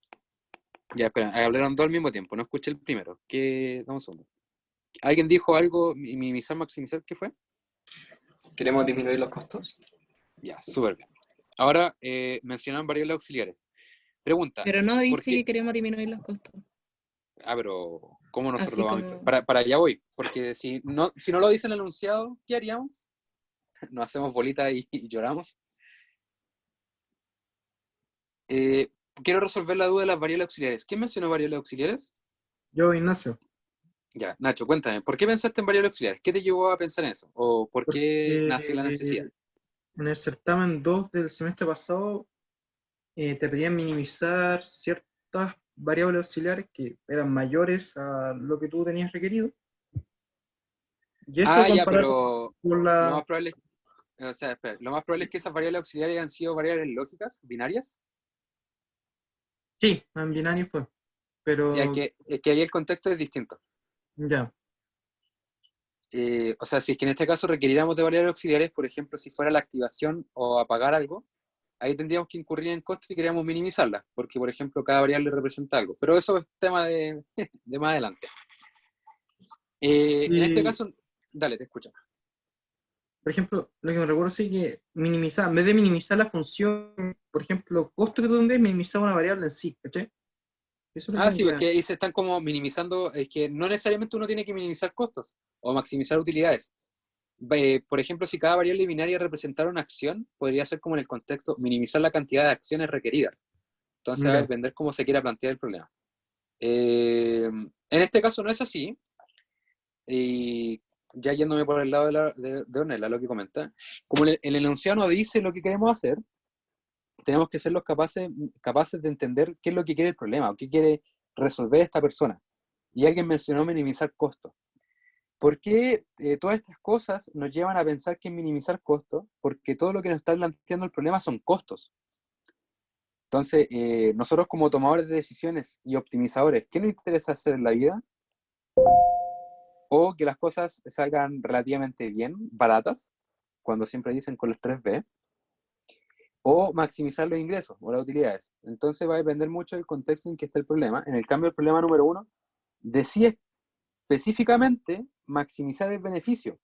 Ya, espera, hablaron dos al mismo tiempo, no escuché el primero. Dame un segundo. ¿Alguien dijo algo, minimizar, maximizar? ¿Qué fue? ¿Queremos disminuir los costos? Ya, súper bien. Ahora mencionaron variables auxiliares. Pregunta, Pero no ¿por dice qué? que queremos disminuir los costos. Pero ¿cómo nosotros Así lo vamos a como- para allá voy? Porque si no lo dice en el enunciado, ¿qué haríamos? ¿Nos hacemos bolita y lloramos? Quiero resolver la duda de las variables auxiliares. ¿Quién mencionó variables auxiliares? Yo, Ignacio, Ya, Nacho, cuéntame, ¿por qué pensaste en variables auxiliares? ¿Qué te llevó a pensar en eso? ¿O por qué porque nació la necesidad? en el certamen 2 del semestre pasado te pedían minimizar ciertas variables auxiliares que eran mayores a lo que tú tenías requerido. Y eso Ya, comparado pero con lo más la... probable es, o sea, espera, lo más probable es que esas variables auxiliares han sido variables lógicas, binarias. Sí, en binario fue, Sí, pero es que ahí el contexto es distinto. ya, O sea, si es que en este caso requiriéramos de variables auxiliares, por ejemplo, si fuera la activación o apagar algo, ahí tendríamos que incurrir en costos y queríamos minimizarlas, porque, por ejemplo, cada variable representa algo. Pero eso es tema de más adelante. En este y caso, dale, te escucho. por ejemplo, lo que me recuerdo sí que minimizar, en vez de minimizar la función, por ejemplo, costo que tú tendrías, minimizar una variable en sí, ¿cachai? Eso es lo que me Sí, es queda. que ahí se están como minimizando, es que no necesariamente uno tiene que minimizar costos o maximizar utilidades. Por ejemplo, si cada variable binaria representara una acción, podría ser como en el contexto minimizar la cantidad de acciones requeridas. Entonces va a Ya. depender cómo se quiera plantear el problema. En este caso no es así, y ya yéndome por el lado de Ornella, lo que comenta, como el enunciado no dice lo que queremos hacer, tenemos que ser los capaces de entender qué es lo que quiere el problema, o qué quiere resolver esta persona. Y alguien mencionó minimizar costos. ¿Por qué todas estas cosas nos llevan a pensar que es minimizar costos? Porque todo lo que nos está planteando el problema son costos. Entonces, nosotros como tomadores de decisiones y optimizadores, ¿qué nos interesa hacer en la vida? O que las cosas salgan relativamente bien, baratas, cuando siempre dicen con los 3B, o maximizar los ingresos o las utilidades. Entonces va a depender mucho del contexto en que está el problema. En el cambio, el problema número 1 decía específicamente maximizar el beneficio.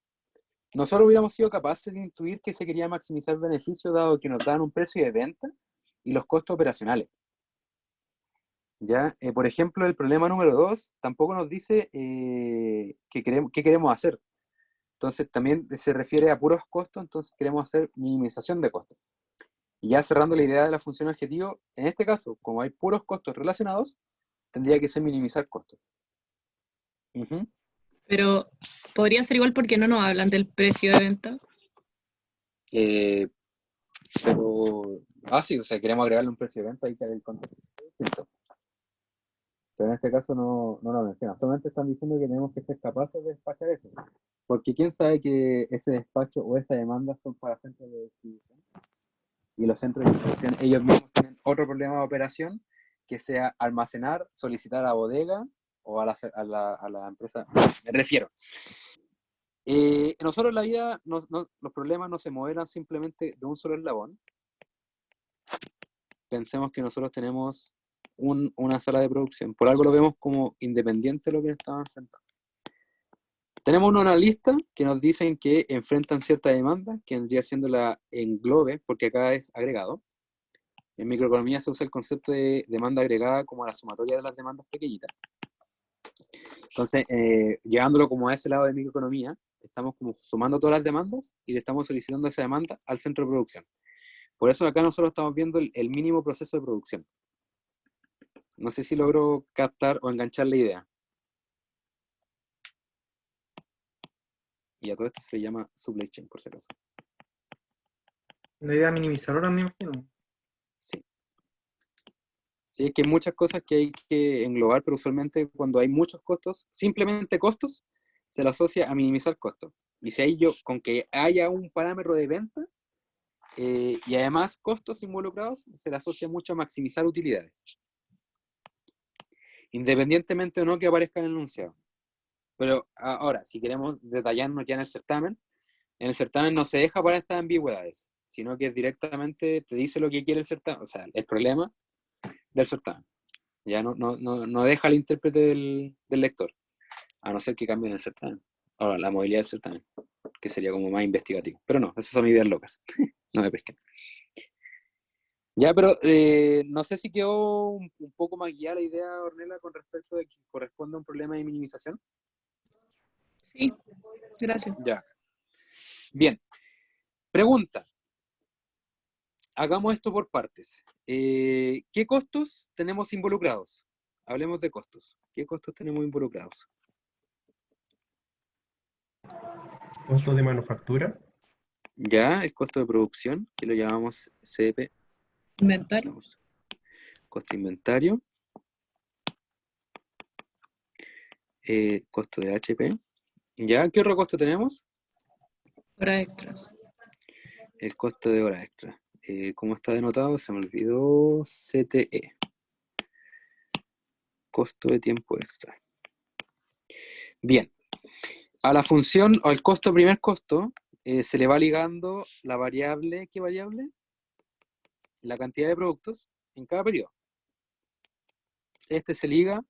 Nosotros hubiéramos sido capaces de intuir que se quería maximizar el beneficio dado que nos dan un precio de venta y los costos operacionales. ¿Ya? Por ejemplo, el problema número 2 tampoco nos dice qué queremos hacer. Entonces también se refiere a puros costos, entonces queremos hacer minimización de costos. Y ya cerrando la idea de la función objetivo, en este caso, como hay puros costos relacionados, tendría que ser minimizar costos. Ujú. Pero podría ser igual porque no nos hablan del precio de venta. Sí, o sea, queremos agregarle un precio de venta y que el contexto es distinto. Pero en este caso no lo mencionan. Solamente están diciendo que tenemos que ser capaces de despachar eso. Porque quién sabe que ese despacho o esa demanda son para centros de distribución. Y los centros de distribución, ellos mismos tienen otro problema de operación, que sea almacenar, solicitar a bodega o a la empresa. Me refiero. Nosotros en la vida, los problemas no se moverán simplemente de un solo eslabón. Pensemos que nosotros tenemos una sala de producción. Por algo lo vemos como independiente de lo que estamos enfrentando. Tenemos una lista que nos dicen que enfrentan cierta demanda, que vendría siendo la englobe, porque acá es agregado. En microeconomía se usa el concepto de demanda agregada como la sumatoria de las demandas pequeñitas. Entonces, llevándolo como a ese lado de microeconomía, estamos como sumando todas las demandas y le estamos solicitando esa demanda al centro de producción. Por eso acá nosotros estamos viendo el mínimo proceso de producción. No sé si logro captar o enganchar la idea. Y a todo esto se le llama supply chain, por si acaso. La idea minimizadora, me imagino. Sí. Sí, es que hay muchas cosas que hay que englobar, pero usualmente cuando hay muchos costos, simplemente costos, se lo asocia a minimizar costos. Y si hay con que haya un parámetro de venta y además costos involucrados, se le asocia mucho a maximizar utilidades. Independientemente o no que aparezca en el enunciado. Pero ahora, si queremos detallarnos ya en el certamen no se deja para estas ambigüedades, sino que directamente te dice lo que quiere el certamen, o sea, el problema del certamen. Ya no deja al intérprete del lector, a no ser que cambien el certamen. Ahora, la movilidad del certamen, que sería como más investigativo. Pero no, esas son ideas locas. No me pesquen. Ya, pero no sé si quedó un poco más guiada la idea, Ornella, con respecto de que corresponde a un problema de minimización. Sí, gracias. Ya. Bien. Pregunta. Hagamos esto por partes. ¿Qué costos tenemos involucrados? Hablemos de costos. ¿Qué costos tenemos involucrados? Costo de manufactura, Ya, el costo de producción, que lo llamamos CP. Inventario. Costo de inventario. Costo de HP. ¿Ya? ¿Qué otro costo tenemos? Horas extras. El costo de hora extra. ¿Cómo está denotado? Se me olvidó. CTE. Costo de tiempo extra. Bien. A la función o al costo primer costo se le va ligando la variable. ¿Qué variable? La cantidad de productos en cada periodo. Este se liga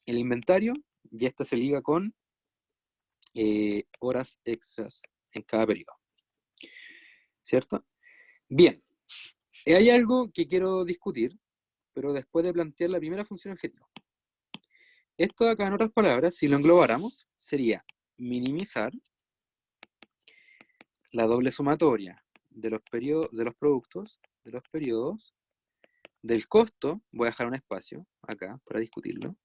el inventario y este se liga con horas extras en cada periodo. ¿Cierto? Bien. Hay algo que quiero discutir, pero después de plantear la primera función objetivo. Esto de acá, en otras palabras, si lo englobáramos, sería minimizar la doble sumatoria de los periodos, de los productos, de los periodos, del costo, voy a dejar un espacio acá para discutirlo,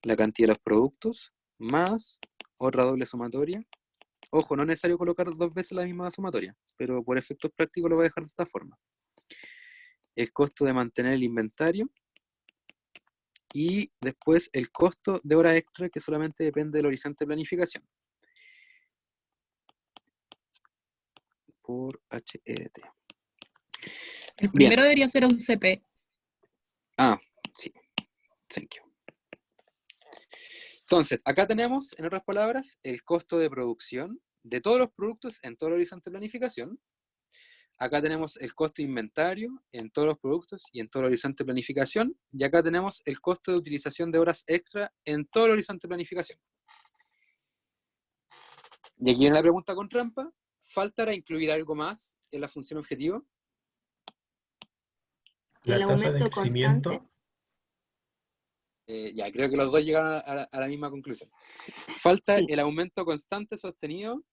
la cantidad de los productos, más otra doble sumatoria. Ojo, no es necesario colocar dos veces la misma sumatoria, pero por efectos prácticos lo voy a dejar de esta forma. El costo de mantener el inventario y después el costo de hora extra que solamente depende del horizonte de planificación. Por HEDT. El primero debería ser un CP. Ah, sí. Thank you. Entonces, acá tenemos, en otras palabras, el costo de producción de todos los productos en todo el horizonte de planificación. Acá tenemos el costo de inventario en todos los productos y en todo el horizonte de planificación. Y acá tenemos el costo de utilización de horas extra en todo el horizonte de planificación. Y aquí viene la pregunta con trampa. ¿Faltará incluir algo más en la función objetivo? la El tasa de aumento crecimiento, constante. Ya, creo que los dos llegaron a la misma conclusión. Falta Sí. el aumento constante sostenido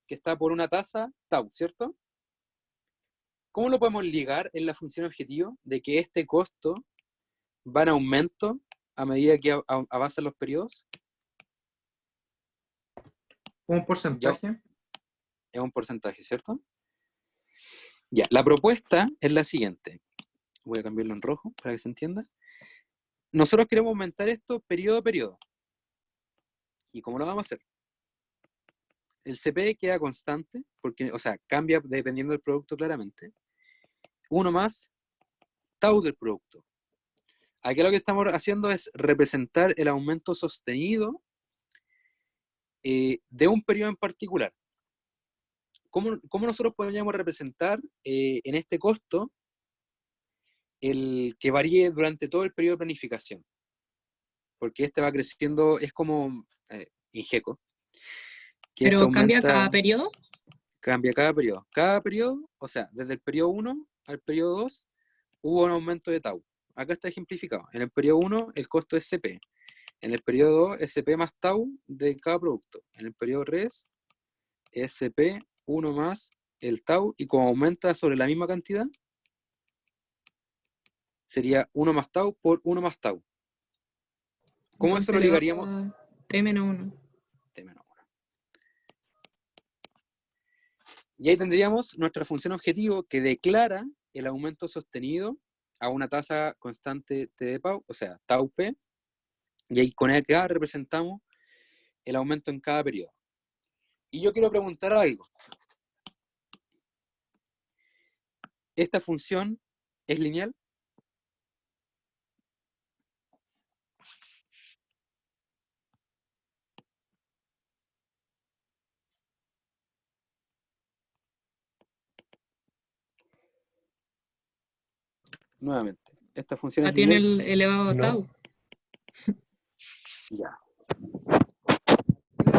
que está por una tasa tau, ¿cierto? ¿Cómo lo podemos ligar en la función objetivo de que este costo va en aumento a medida que avanzan los periodos? Un porcentaje. Es un porcentaje, ¿cierto? Ya, la propuesta es la siguiente. Voy a cambiarlo en rojo para que se entienda. Nosotros queremos aumentar esto periodo a periodo. ¿Y cómo lo vamos a hacer? El CP queda constante, porque, o sea, cambia dependiendo del producto claramente. 1 más tau del producto. Aquí lo que estamos haciendo es representar el aumento sostenido de un periodo en particular. ¿Cómo nosotros podríamos representar en este costo el que varíe durante todo el periodo de planificación? Porque este va creciendo, es como Ingeco. Que Pero esto cambia aumenta, cada periodo. cambia cada periodo. Cada periodo, o sea, desde el periodo 1 al periodo 2, hubo un aumento de tau. Acá está ejemplificado. En el periodo 1, el costo es CP. En el periodo 2, SP más tau de cada producto. En el periodo 3, SP 1 más el tau, y como aumenta sobre la misma cantidad, sería 1 más tau por 1 más tau. ¿Cómo eso Entonces lo elevado ligaríamos? a T-1. T-1. Y ahí tendríamos nuestra función objetivo que declara el aumento sostenido a una tasa constante T de Pau, o sea, tau P, y ahí con acá representamos el aumento en cada periodo. Y yo quiero preguntar algo. ¿Esta función es lineal? Nuevamente, ¿esta función Ya es tiene lineal? el elevado a No. tau. Ya.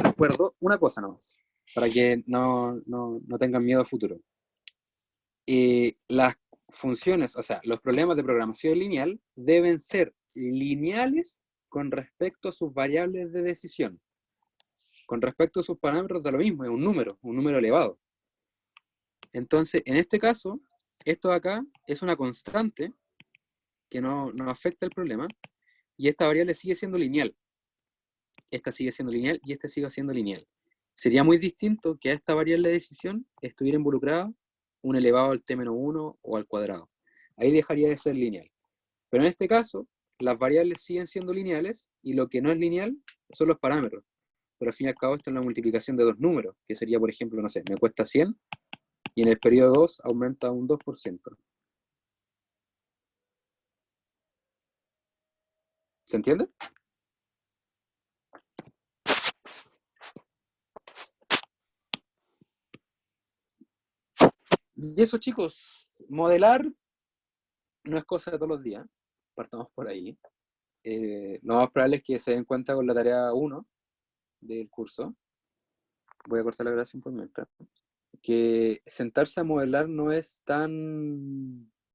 Recuerdo una cosa nomás, para que no tengan miedo a futuro. Las funciones, o sea, los problemas de programación lineal deben ser lineales con respecto a sus variables de decisión. Con respecto a sus parámetros da lo mismo, es un número elevado. Entonces, en este caso, esto de acá es una constante que no afecta el problema, y esta variable sigue siendo lineal. Esta sigue siendo lineal y esta sigue siendo lineal. Sería muy distinto que a esta variable de decisión estuviera involucrada un elevado al t-1 o al cuadrado. Ahí dejaría de ser lineal. Pero en este caso, las variables siguen siendo lineales y lo que no es lineal son los parámetros. Pero al fin y al cabo esto es una multiplicación de dos números, que sería, por ejemplo, no sé, me cuesta 100 y en el periodo 2 aumenta un 2%. ¿Se entiende? Y eso, chicos, modelar no es cosa de todos los días. Partamos por ahí. Lo más probable es que se den cuenta con la tarea 1 del curso. Voy a cortar la grabación por mientras. Que sentarse a modelar no es tan